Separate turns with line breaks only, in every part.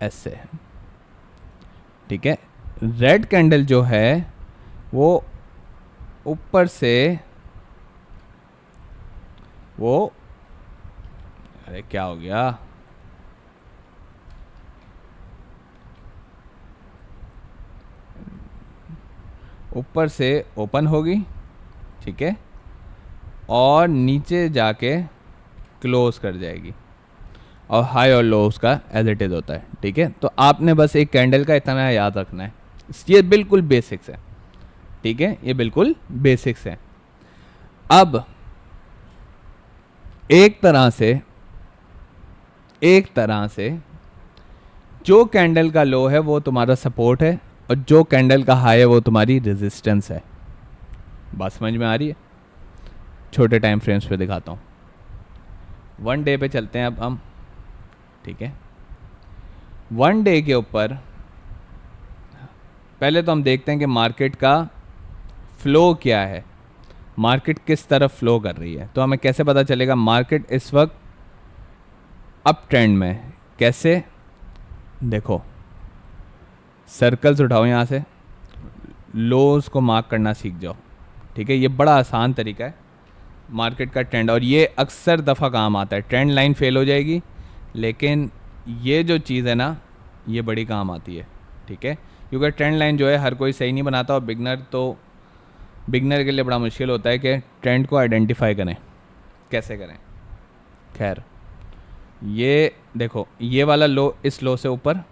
ऐसे, ठीक है। रेड कैंडल जो है वो ऊपर से वो, अरे क्या हो गया, ऊपर से ओपन होगी, ठीक है, और नीचे जाके क्लोज कर जाएगी, और हाई और लो उसका एज इट इज़ होता है, ठीक है। तो आपने बस एक कैंडल का इतना याद रखना है, ये बिल्कुल बेसिक्स है, ठीक है, ये बिल्कुल बेसिक्स है। अब एक तरह से जो कैंडल का लो है वो तुम्हारा सपोर्ट है, और जो कैंडल का हाई है वो तुम्हारी रेजिस्टेंस है। बात समझ में आ रही है? छोटे टाइम फ्रेम्स पे दिखाता हूँ, 1 डे पे चलते हैं अब हम, ठीक है। 1 डे के ऊपर पहले तो हम देखते हैं कि मार्केट का फ्लो क्या है, मार्केट किस तरफ फ्लो कर रही है। तो हमें कैसे पता चलेगा मार्केट इस वक्त अप ट्रेंड में? कैसे? देखो, सर्कल्स उठाओ यहाँ से, लोज को मार्क करना सीख जाओ, ठीक है। ये बड़ा आसान तरीका है मार्केट का ट्रेंड, और ये अक्सर दफ़ा काम आता है। ट्रेंड लाइन फेल हो जाएगी, लेकिन ये जो चीज़ है ना, ये बड़ी काम आती है, ठीक है। क्योंकि ट्रेंड लाइन जो है हर कोई सही नहीं बनाता, और बिगनर के लिए बड़ा मुश्किल होता है कि ट्रेंड को आइडेंटिफाई करें, कैसे करें। खैर, ये देखो, ये वाला लो इस लो से ऊपर,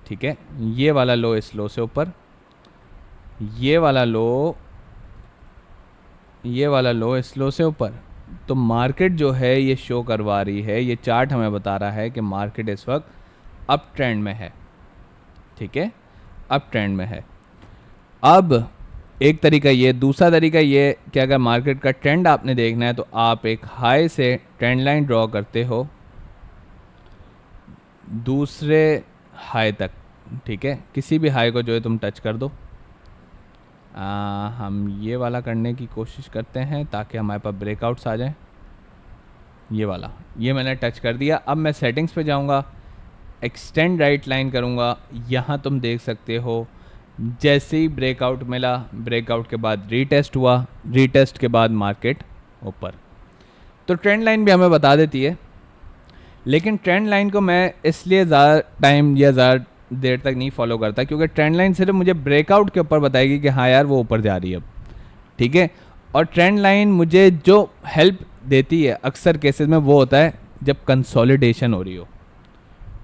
ठीक है, ये वाला लो इस लो से ऊपर, ये वाला लो इस लो से ऊपर। तो मार्केट जो है ये शो करवा रही है, ये चार्ट हमें बता रहा है कि मार्केट इस वक्त अप ट्रेंड में है, ठीक है, अप ट्रेंड में है। अब एक तरीका ये, दूसरा तरीका ये कि अगर मार्केट का ट्रेंड आपने देखना है तो आप एक हाई से ट्रेंड लाइन ड्रॉ करते हो दूसरे हाई तक, ठीक है। किसी भी हाई को जो है तुम टच कर दो। हम ये वाला करने की कोशिश करते हैं ताकि हमारे पास ब्रेकआउट्स आ जाएं। ये वाला, ये मैंने टच कर दिया। अब मैं सेटिंग्स पे जाऊंगा, एक्सटेंड राइट लाइन करूंगा। यहाँ तुम देख सकते हो, जैसे ही ब्रेकआउट मिला, ब्रेकआउट के बाद रीटेस्ट हुआ, रीटेस्ट के बाद मार्केट ऊपर। तो ट्रेंड लाइन भी हमें बता देती है, लेकिन ट्रेंड लाइन को मैं इसलिए ज़्यादा टाइम या ज़्यादा देर तक नहीं फॉलो करता, क्योंकि ट्रेंड लाइन सिर्फ मुझे ब्रेकआउट के ऊपर बताएगी कि हाँ यार वो ऊपर जा रही है अब, ठीक है। और ट्रेंड लाइन मुझे जो हेल्प देती है अक्सर केसेस में वो होता है जब कंसोलिडेशन हो रही हो,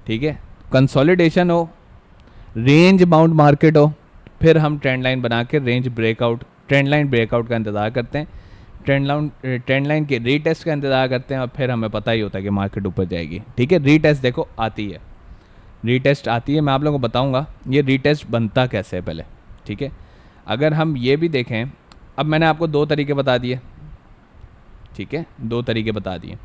ठीक है, कंसोलिडेशन हो, रेंज बाउंड मार्केट हो, फिर हम ट्रेंड लाइन बना के ट्रेंड लाइन ब्रेकआउट का इंतज़ार करते हैं, ट्रेंड लाइन के रीटेस्ट का इंतज़ार करते हैं, और फिर हमें पता ही होता है कि मार्केट ऊपर जाएगी, ठीक है। रीटेस्ट देखो आती है, रीटेस्ट आती है, मैं आप लोगों को बताऊंगा ये रीटेस्ट बनता कैसे है पहले, ठीक है। अगर हम ये भी देखें, अब मैंने आपको 2 तरीके बता दिए, ठीक है, 2 तरीके बता दिए।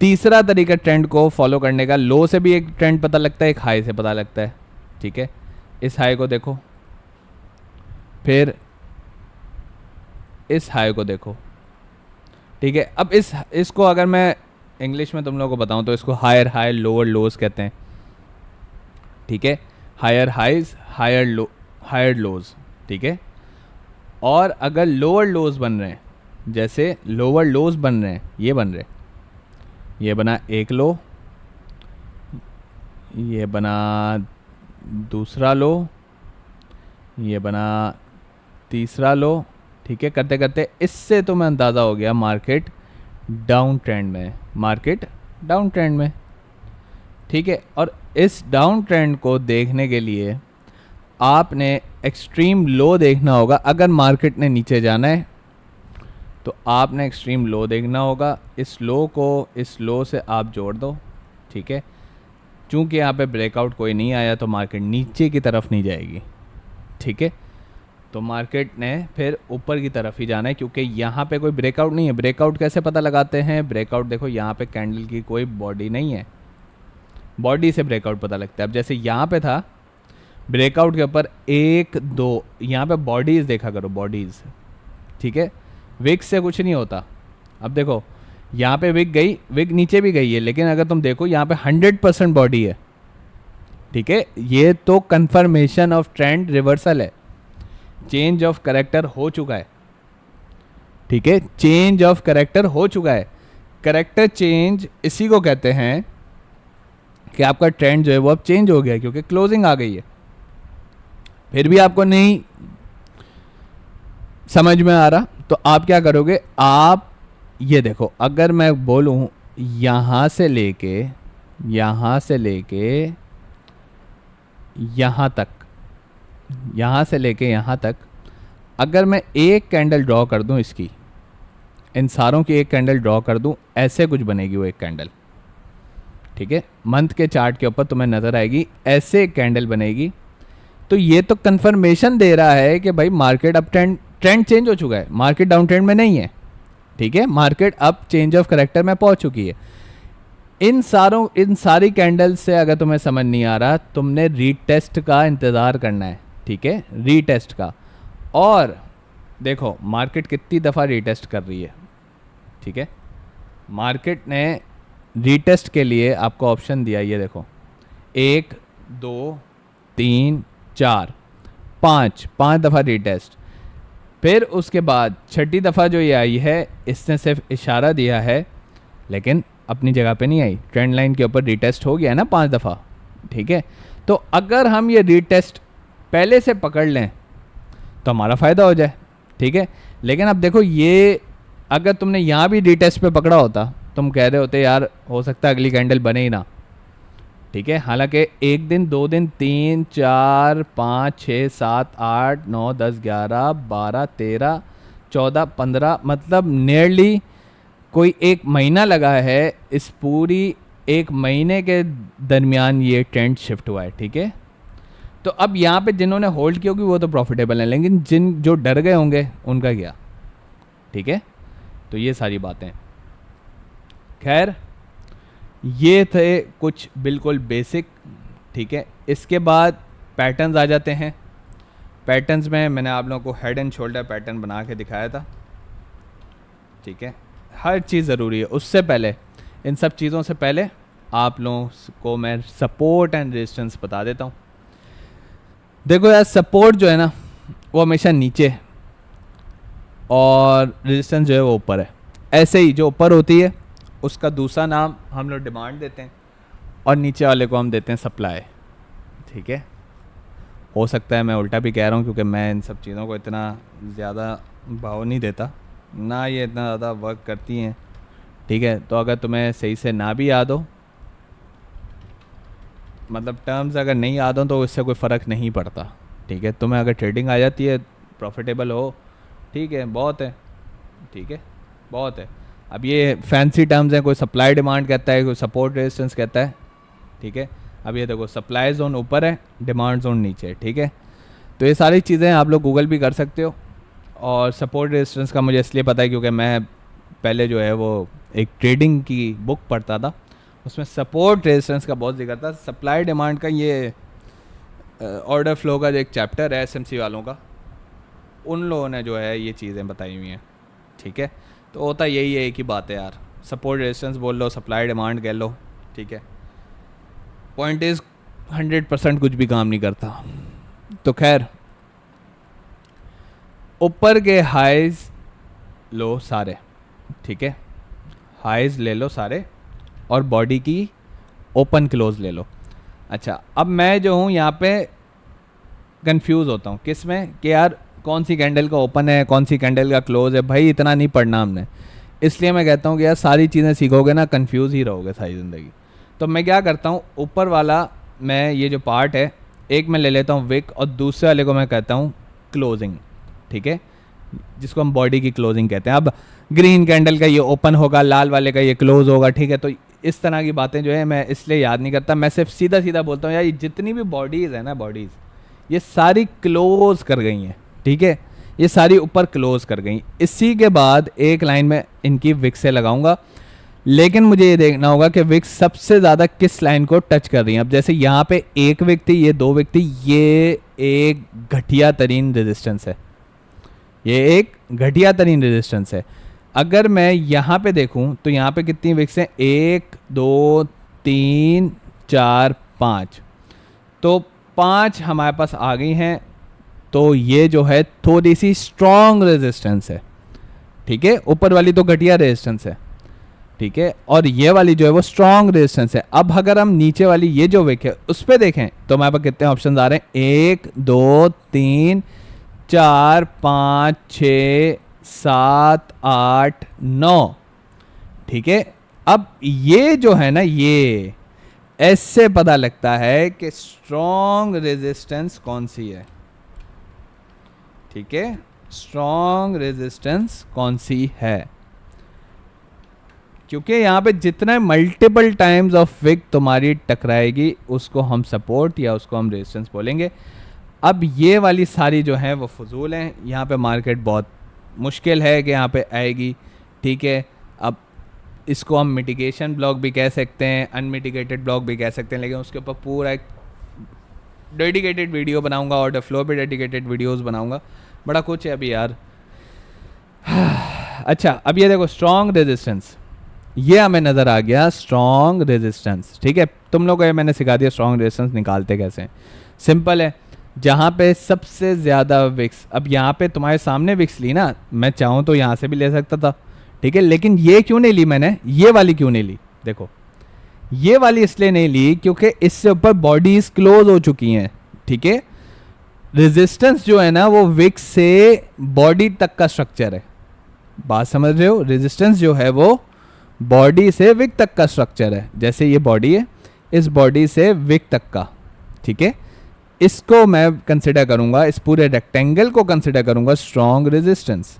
तीसरा तरीका ट्रेंड को फॉलो करने का, लो से भी एक ट्रेंड पता लगता है, एक हाई से पता लगता है, ठीक है। इस हाई को देखो, फिर इस हाई को देखो, ठीक है। अब इसको अगर मैं इंग्लिश में तुम लोगों को बताऊं तो इसको हायर हाई लोअर लोज कहते हैं, ठीक है। हायर हाइज हायर लोज, ठीक है। और अगर लोअर लोज बन रहे हैं, जैसे लोअर लोज बन रहे हैं, ये बन रहे, ये बना एक लो, ये बना दूसरा लो, ये बना तीसरा लो, ठीक है। करते करते इससे तो मैं अंदाज़ा हो गया मार्केट डाउन ट्रेंड में, मार्केट डाउन ट्रेंड में, ठीक है। और इस डाउन ट्रेंड को देखने के लिए आपने एक्सट्रीम लो देखना होगा। अगर मार्केट ने नीचे जाना है तो आपने एक्सट्रीम लो देखना होगा। इस लो को इस लो से आप जोड़ दो, ठीक है। चूँकि यहाँ पे ब्रेकआउट कोई नहीं आया तो मार्केट नीचे की तरफ नहीं जाएगी, ठीक है। तो मार्केट ने फिर ऊपर की तरफ ही जाना है, क्योंकि यहाँ पे कोई ब्रेकआउट नहीं है। ब्रेकआउट कैसे पता लगाते हैं? ब्रेकआउट देखो, यहाँ पे कैंडल की कोई बॉडी नहीं है, बॉडी से ब्रेकआउट पता लगता है। अब जैसे यहाँ पे था ब्रेकआउट के ऊपर 1 2, यहाँ पे बॉडीज़ देखा करो, बॉडीज़, ठीक है। विक से कुछ नहीं होता। अब देखो यहाँ पे विक गई, विक नीचे भी गई है, लेकिन अगर तुम देखो यहाँ पे 100% बॉडी है, ठीक है, ये तो कंफर्मेशन ऑफ ट्रेंड रिवर्सल है, चेंज ऑफ कैरेक्टर हो चुका है। ठीक है, चेंज ऑफ कैरेक्टर हो चुका है। कैरेक्टर चेंज इसी को कहते हैं कि आपका ट्रेंड जो है वो अब चेंज हो गया है, क्योंकि क्लोजिंग आ गई है। फिर भी आपको नहीं समझ में आ रहा तो आप क्या करोगे, आप ये देखो, अगर मैं बोलूं यहां से लेके यहां तक, यहां तक अगर मैं एक कैंडल ड्रॉ कर दूं, इसकी इन सारों की एक कैंडल ड्रॉ कर दूं, ऐसे कुछ बनेगी वो एक कैंडल। ठीक है, मंथ के चार्ट के ऊपर तुम्हें नजर आएगी, ऐसे एक कैंडल बनेगी। तो ये तो कंफर्मेशन दे रहा है कि भाई मार्केट अप ट्रेंड चेंज हो चुका है, मार्केट डाउन ट्रेंड में नहीं है। ठीक है, market up change of character में पहुंच चुकी है। इन सारी कैंडल से अगर तुम्हें समझ नहीं आ रहा, तुमने रीटेस्ट का इंतज़ार करना है। ठीक है, रीटेस्ट का। और देखो मार्केट कितनी दफ़ा रीटेस्ट कर रही है। ठीक है, मार्केट ने रीटेस्ट के लिए आपको ऑप्शन दिया, ये देखो 1 2 3 4 5 दफ़ा रीटेस्ट। फिर उसके बाद छठी दफ़ा जो ये आई है, इसने सिर्फ इशारा दिया है, लेकिन अपनी जगह पे नहीं आई। ट्रेंड लाइन के ऊपर रीटेस्ट हो गया है ना 5 दफ़ा। ठीक है, तो अगर हम ये रीटेस्ट पहले से पकड़ लें तो हमारा फ़ायदा हो जाए। ठीक है, लेकिन अब देखो, ये अगर तुमने यहाँ भी रीटेस्ट पे पकड़ा होता, तुम कह रहे होते यार हो सकता है अगली कैंडल बने ही ना। ठीक है, हालांकि 1 दिन 2 दिन 3 4 5 6 7 8 9 10 11 12 13 14 15 मतलब नियरली कोई 1 महीना लगा है। इस पूरी 1 महीने के दरमियान ये ट्रेंड शिफ्ट हुआ है। ठीक है, तो अब यहाँ पे जिन्होंने होल्ड की होगी वो तो प्रॉफिटेबल हैं, लेकिन जो डर गए होंगे उनका क्या। ठीक है, तो ये सारी बातें, खैर ये थे कुछ बिल्कुल बेसिक। ठीक है, इसके बाद पैटर्न्स आ जाते हैं। पैटर्न्स में मैंने आप लोगों को हेड एंड शोल्डर पैटर्न बना के दिखाया था। ठीक है, हर चीज़ ज़रूरी है। उससे पहले, इन सब चीज़ों से पहले आप लोगों को मैं सपोर्ट एंड रेजिस्टेंस बता देता हूँ। देखो यार, सपोर्ट जो है ना वो हमेशा नीचे है और रेजिस्टेंस जो है वो ऊपर है। ऐसे ही जो ऊपर होती है उसका दूसरा नाम हम लोग डिमांड देते हैं और नीचे वाले को हम देते हैं सप्लाई। ठीक है, हो सकता है मैं उल्टा भी कह रहा हूँ, क्योंकि मैं इन सब चीज़ों को इतना ज़्यादा भाव नहीं देता ना, ये इतना ज़्यादा वर्क करती हैं। ठीक है, तो अगर तुम्हें सही से ना भी याद हो, मतलब टर्म्स अगर नहीं याद हो, तो इससे कोई फ़र्क नहीं पड़ता। ठीक है, तुम्हें अगर ट्रेडिंग आ जाती है, प्रॉफिटेबल हो, ठीक है, बहुत है। ठीक है, बहुत है। अब ये फैंसी टर्म्स हैं, कोई सप्लाई डिमांड कहता है, कोई सपोर्ट रेजिस्टेंस कहता है। ठीक है, अब ये देखो सप्लाई जोन ऊपर है, डिमांड जोन नीचे है। ठीक है, तो ये सारी चीज़ें आप लोग गूगल भी कर सकते हो। और सपोर्ट रेजिस्टेंस का मुझे इसलिए पता है क्योंकि मैं पहले जो है वो एक ट्रेडिंग की बुक पढ़ता था, उसमें सपोर्ट रेजिस्टेंस का बहुत जिक्र था। सप्लाई डिमांड का ये ऑर्डर फ्लो का जो एक चैप्टर है एसएमसी वालों का, उन लोगों ने जो है ये चीज़ें बताई हुई हैं। ठीक है, तो होता यही है, एक ही बात है यार, सपोर्ट रेजिस्टेंस बोल लो, सप्लाई डिमांड कह लो। ठीक है, पॉइंट इज़ 100% कुछ भी काम नहीं करता। तो खैर, ऊपर के हाइज लो सारे। ठीक है, हाइज ले लो सारे और बॉडी की ओपन क्लोज ले लो। अच्छा, अब मैं जो हूँ यहाँ पे कंफ्यूज होता हूँ किस में, कि यार कौन सी कैंडल का ओपन है, कौन सी कैंडल का क्लोज है। भाई इतना नहीं पढ़ना हमने, इसलिए मैं कहता हूँ कि यार सारी चीज़ें सीखोगे ना, कंफ्यूज ही रहोगे सारी ज़िंदगी। तो मैं क्या करता हूँ, ऊपर वाला मैं ये जो पार्ट है, एक मैं ले लेता हूँ विक और दूसरे वाले को मैं कहता हूँ क्लोजिंग। ठीक है, जिसको हम बॉडी की क्लोजिंग कहते हैं। अब ग्रीन कैंडल का ये ओपन होगा, लाल वाले का ये क्लोज होगा। ठीक है, तो इस तरह की बातें जो है मैं इसलिए याद नहीं करता, मैं सिर्फ सीधा सीधा बोलता हूँ यार ये जितनी भी बॉडीज़ है ना, बॉडीज़ ये सारी क्लोज कर गई हैं। ठीक है, ये सारी ऊपर क्लोज कर गई। इसी के बाद एक लाइन में इनकी विक से लगाऊंगा, लेकिन मुझे ये देखना होगा कि विक सबसे ज़्यादा किस लाइन को टच कर रही है। अब जैसे यहाँ पे एक विक थी, ये 2 विक थी, ये एक घटिया तरीन रेजिस्टेंस है, ये एक घटिया तरीन रेजिस्टेंस है। अगर मैं यहाँ पे देखूँ तो यहाँ पे कितनी विक्स हैं, 1 2 3 4 5, तो 5 हमारे पास आ गई हैं, तो ये जो है थोड़ी सी स्ट्रॉन्ग रेजिस्टेंस है, ठीक है। ऊपर वाली तो घटिया रेजिस्टेंस है, ठीक है, और ये वाली जो है वो स्ट्रॉन्ग रेजिस्टेंस है। अब अगर हम नीचे वाली ये जो विक है उस पर देखें तो हमारे पास कितने ऑप्शन आ रहे हैं, 1 2 3 4 5 6 7 8 9, ठीक है। अब ये जो है ना, ये ऐसे पता लगता है कि स्ट्रॉन्ग रेजिस्टेंस कौन सी है, ठीक है, स्ट्रॉन्ग रेजिस्टेंस कौन सी है, क्योंकि यहाँ पे जितना मल्टीपल टाइम्स ऑफ विक तुम्हारी टकराएगी उसको हम सपोर्ट या उसको हम रेजिस्टेंस बोलेंगे। अब ये वाली सारी जो है वो फजूल हैं, यहाँ पे मार्केट बहुत मुश्किल है कि यहाँ पे आएगी, ठीक है। अब इसको हम मिटिगेशन ब्लॉक भी कह सकते हैं, अनमिटिगेटेड ब्लॉक भी कह सकते हैं, लेकिन उसके ऊपर पूरा एक डेडिकेटेड वीडियो बनाऊंगा, ऑर्डर फ्लो पे डेडिकेटेड वीडियोस बनाऊंगा, बड़ा कुछ है अभी यार। अच्छा, अब ये देखो स्ट्रॉन्ग रेजिस्टेंस, ये हमें नज़र आ गया स्ट्रॉन्ग रेजिस्टेंस, ठीक है। तुम लोगों को ये मैंने सिखा दिया स्ट्रॉन्ग रेजिस्टेंस निकालते कैसे, सिंपल है। जहाँ पे सबसे ज़्यादा विक्स, अब यहाँ पे तुम्हारे सामने विक्स ली ना, मैं चाहूँ तो यहाँ से भी ले सकता था, ठीक है, लेकिन ये क्यों नहीं ली मैंने, ये वाली क्यों नहीं ली, देखो ये वाली इसलिए नहीं ली क्योंकि इससे ऊपर बॉडीज क्लोज हो चुकी हैं, ठीक है। रेजिस्टेंस जो है ना वो विक्स से बॉडी तक का स्ट्रक्चर है, बात समझ रहे हो, रेजिस्टेंस जो है वो बॉडी से विक तक का स्ट्रक्चर है। जैसे ये बॉडी है, इस बॉडी से विक तक का, ठीक है, इसको मैं कंसिडर करूंगा, इस पूरे रेक्टेंगल को कंसिडर करूंगा स्ट्रॉन्ग रेजिस्टेंस,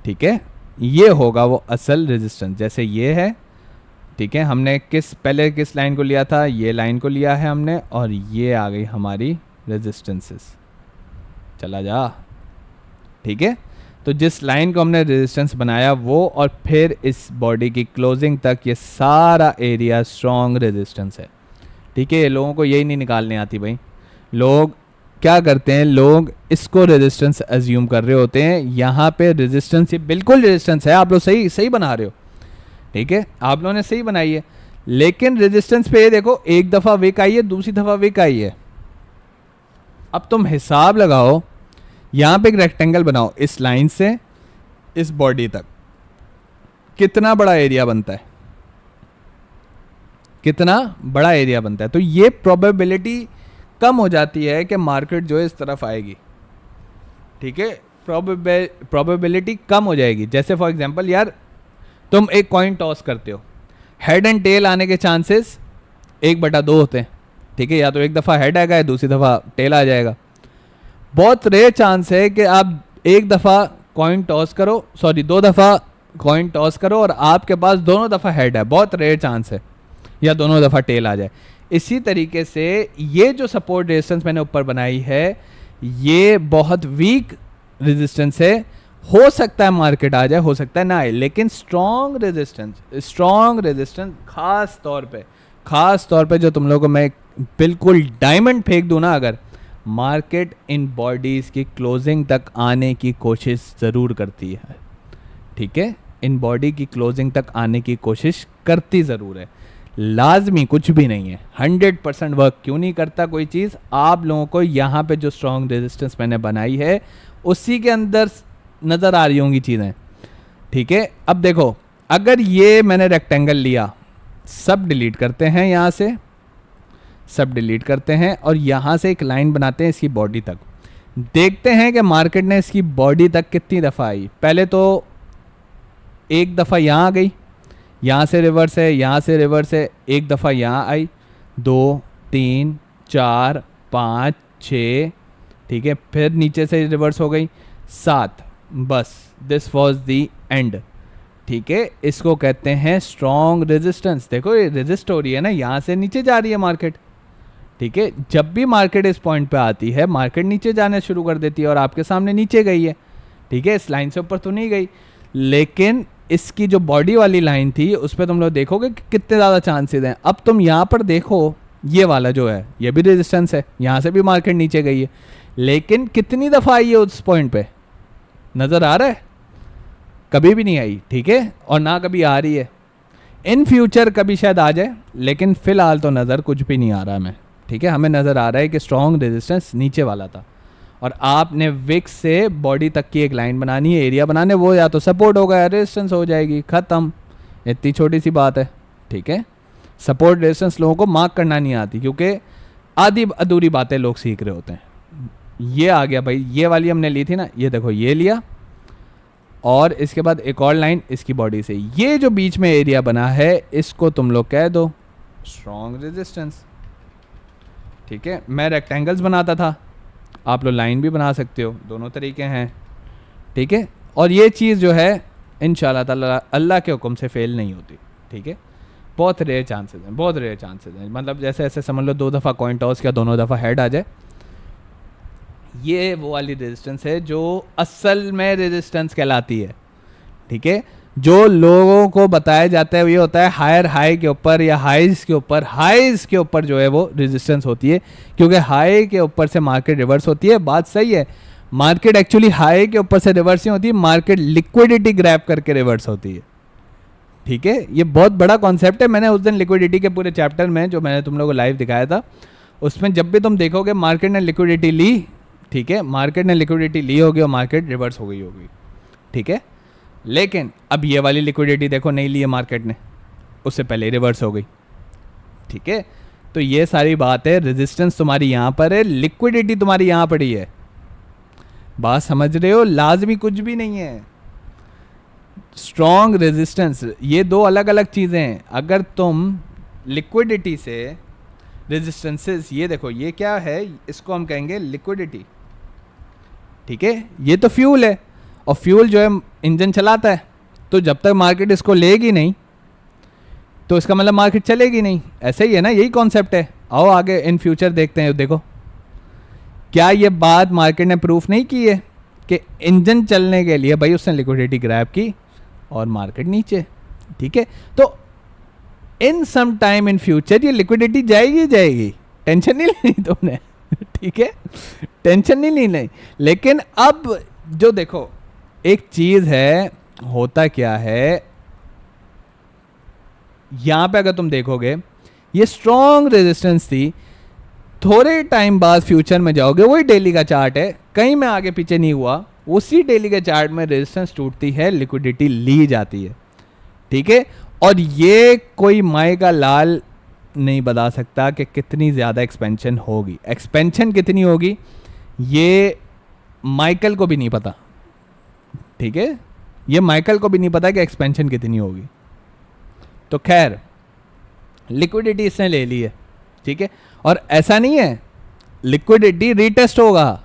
ठीक है। ये होगा वो असल रेजिस्टेंस, जैसे ये है, ठीक है। हमने पहले किस लाइन को लिया था, ये लाइन को लिया है हमने, और ये आ गई हमारी रेजिस्टेंसेस, चला जा, ठीक है। तो जिस लाइन को हमने रेजिस्टेंस बनाया वो, और फिर इस बॉडी की क्लोजिंग तक ये सारा एरिया स्ट्रॉन्ग रेजिस्टेंस है, ठीक है। लोगों को यही नहीं निकालने आती भाई, लोग क्या करते हैं, लोग इसको रेजिस्टेंस अज्यूम कर रहे होते हैं, यहाँ पे रेजिस्टेंस ये बिल्कुल रेजिस्टेंस है, आप लोग सही बना रहे हो, ठीक है, आप लोगों ने सही बनाई है, लेकिन रेजिस्टेंस पे ये देखो एक दफ़ा विक आई है, दूसरी दफ़ा विक आई है। अब तुम हिसाब लगाओ, यहाँ पे एक रेक्टेंगल बनाओ, इस लाइन से इस बॉडी तक कितना बड़ा एरिया बनता है, कितना बड़ा एरिया बनता है। तो ये प्रोबेबिलिटी कम हो जाती है कि मार्केट जो है इस तरफ आएगी, ठीक है, प्रोबेबिलिटी कम हो जाएगी। जैसे फॉर एग्जांपल यार, तुम एक कॉइन टॉस करते हो, हेड एंड टेल आने के चांसेस 1/2 होते हैं, ठीक है, या तो एक दफ़ा हेड आएगा या दूसरी दफ़ा टेल आ जाएगा। बहुत रेयर चांस है कि आप एक दफ़ा कॉइन टॉस करो, सॉरी 2 दफ़ा कॉइन टॉस करो और आपके पास दोनों दफ़ा हेड है, बहुत रेयर चांस है, या दोनों दफ़ा टेल आ जाए। इसी तरीके से ये जो सपोर्ट रेजिस्टेंस मैंने ऊपर बनाई है ये बहुत वीक रेजिस्टेंस है, हो सकता है मार्केट आ जाए, हो सकता है ना आए, लेकिन स्ट्रॉन्ग रेजिस्टेंस खास तौर पे जो तुम लोगों को मैं बिल्कुल डायमंड फेंक दूं ना, अगर मार्केट इन बॉडीज़ की क्लोजिंग तक आने की कोशिश ज़रूर करती है, ठीक है, इन बॉडी की क्लोजिंग तक आने की कोशिश करती ज़रूर है, लाजमी कुछ भी नहीं है, 100% वर्क क्यों नहीं करता कोई चीज़। आप लोगों को यहाँ पे जो स्ट्रॉन्ग रेजिस्टेंस मैंने बनाई है उसी के अंदर नज़र आ रही होंगी चीज़ें, ठीक है। अब देखो, अगर ये मैंने रेक्टेंगल लिया, सब डिलीट करते हैं, यहाँ से सब डिलीट करते हैं और यहाँ से एक लाइन बनाते हैं इसकी बॉडी तक, देखते हैं कि मार्केट ने इसकी बॉडी तक कितनी दफ़ा आई। पहले तो एक दफ़ा यहाँ आ गई, यहाँ से रिवर्स है, यहाँ से रिवर्स है, एक दफ़ा यहाँ आई, 2 3 4 5 6, ठीक है, फिर नीचे से रिवर्स हो गई 7, बस दिस वॉज दी एंड, ठीक है। इसको कहते हैं स्ट्रॉन्ग रेजिस्टेंस। देखो ये रेजिस्ट हो रही है ना, यहाँ से नीचे जा रही है मार्केट, ठीक है। जब भी मार्केट इस पॉइंट पे आती है मार्केट नीचे जाना शुरू कर देती है और आपके सामने नीचे गई है, ठीक है, इस लाइन से ऊपर तो नहीं गई, लेकिन इसकी जो बॉडी वाली लाइन थी उस पर तुम लोग देखोगे कि कितने ज़्यादा चांसेस हैं। अब तुम यहाँ पर देखो, ये वाला जो है ये भी रेजिस्टेंस है, यहाँ से भी मार्केट नीचे गई है, लेकिन कितनी दफ़ा आई है उस पॉइंट पे, नज़र आ रहा है, कभी भी नहीं आई, ठीक है, और ना कभी आ रही है। इन फ्यूचर कभी शायद आ जाए, लेकिन फ़िलहाल तो नज़र कुछ भी नहीं आ रहा हमें, ठीक है, हमें नज़र आ रहा है कि स्ट्रॉन्ग रेजिस्टेंस नीचे वाला था, और आपने विक्स से बॉडी तक की एक लाइन बनानी है, एरिया बनाने, वो या तो सपोर्ट होगा या रेजिस्टेंस हो जाएगी, ख़त्म। इतनी छोटी सी बात है, ठीक है। सपोर्ट रेजिस्टेंस लोगों को मार्क करना नहीं आती, क्योंकि आधी अधूरी बातें लोग सीख रहे होते हैं। ये आ गया भाई, ये वाली हमने ली थी ना, ये देखो ये लिया, और इसके बाद एक और लाइन इसकी बॉडी से, ये जो बीच में एरिया बना है इसको तुम लोग कह दो स्ट्रॉन्ग रेजिस्टेंस, ठीक है। मैं रेक्टेंगल्स बनाता था, आप लोग लाइन भी बना सकते हो, दोनों तरीके हैं, ठीक है। और ये चीज़ जो है इंशाल्लाह ताला अल्लाह के हुक्म से फेल नहीं होती, ठीक है। बहुत रेयर चांसेस हैं, बहुत रेयर चांसेस हैं, मतलब जैसे ऐसे समझ लो 2 दफ़ा कॉइन टॉस या दोनों दफ़ा हेड आ जाए, ये वो वाली रेजिस्टेंस है जो असल में रेजिस्टेंस कहलाती है, ठीक है। जो लोगों को बताया जाता है ये होता है हायर हाई के ऊपर या हाइज के ऊपर, हाइज के ऊपर जो है वो रेजिस्टेंस होती है, क्योंकि हाई के ऊपर से मार्केट रिवर्स होती है। बात सही है, मार्केट एक्चुअली हाई के ऊपर से रिवर्स नहीं होती, मार्केट लिक्विडिटी ग्रैब करके रिवर्स होती है, ठीक है। ये बहुत बड़ा कॉन्सेप्ट है, मैंने उस दिन लिक्विडिटी के पूरे चैप्टर में जो मैंने तुम लोगों को लाइव दिखाया था, उसमें जब भी तुम देखोगे मार्केट ने लिक्विडिटी ली, ठीक है, मार्केट ने लिक्विडिटी ली होगी और मार्केट रिवर्स हो गई होगी, ठीक है। लेकिन अब ये वाली लिक्विडिटी देखो नहीं ली है मार्केट ने, उससे पहले रिवर्स हो गई, ठीक है। तो ये सारी बात है, रेजिस्टेंस तुम्हारी यहाँ पर है, लिक्विडिटी तुम्हारी यहाँ पड़ी है, बात समझ रहे हो, लाजमी कुछ भी नहीं है। स्ट्रॉन्ग रेजिस्टेंस, ये दो अलग अलग चीज़ें हैं। अगर तुम लिक्विडिटी से रेजिस्टेंसेस, ये देखो ये क्या है, इसको हम कहेंगे लिक्विडिटी, ठीक है। ये तो फ्यूल है, और फ्यूल जो है इंजन चलाता है, तो जब तक मार्केट इसको लेगी नहीं तो इसका मतलब मार्केट चलेगी नहीं, ऐसे ही है ना, यही कॉन्सेप्ट है। आओ आगे इन फ्यूचर देखते हैं। देखो क्या ये बात मार्केट ने प्रूफ नहीं की है कि इंजन चलने के लिए भाई उसने लिक्विडिटी ग्रैब की और मार्केट नीचे, ठीक है। तो इन सम टाइम इन फ्यूचर ये लिक्विडिटी जाएगी जाएगी, टेंशन नहीं लेनी तुमने, ठीक है, टेंशन नहीं लेनी। लेकिन अब जो देखो एक चीज़ है, होता क्या है यहाँ पे, अगर तुम देखोगे ये स्ट्रॉन्ग रेजिस्टेंस थी, थोड़े टाइम बाद फ्यूचर में जाओगे, वही डेली का चार्ट है, कहीं में आगे पीछे नहीं हुआ, उसी डेली के चार्ट में रेजिस्टेंस टूटती है, लिक्विडिटी ली जाती है, ठीक है। और ये कोई माए का लाल नहीं बता सकता कि कितनी ज़्यादा एक्सपेंशन होगी, एक्सपेंशन कितनी होगी ये माइकल को भी नहीं पता, ठीक है, ये माइकल को भी नहीं पता कि एक्सपेंशन कितनी होगी। तो खैर लिक्विडिटी इसने ले ली है, ठीक है। और ऐसा नहीं है लिक्विडिटी रीटेस्ट होगा,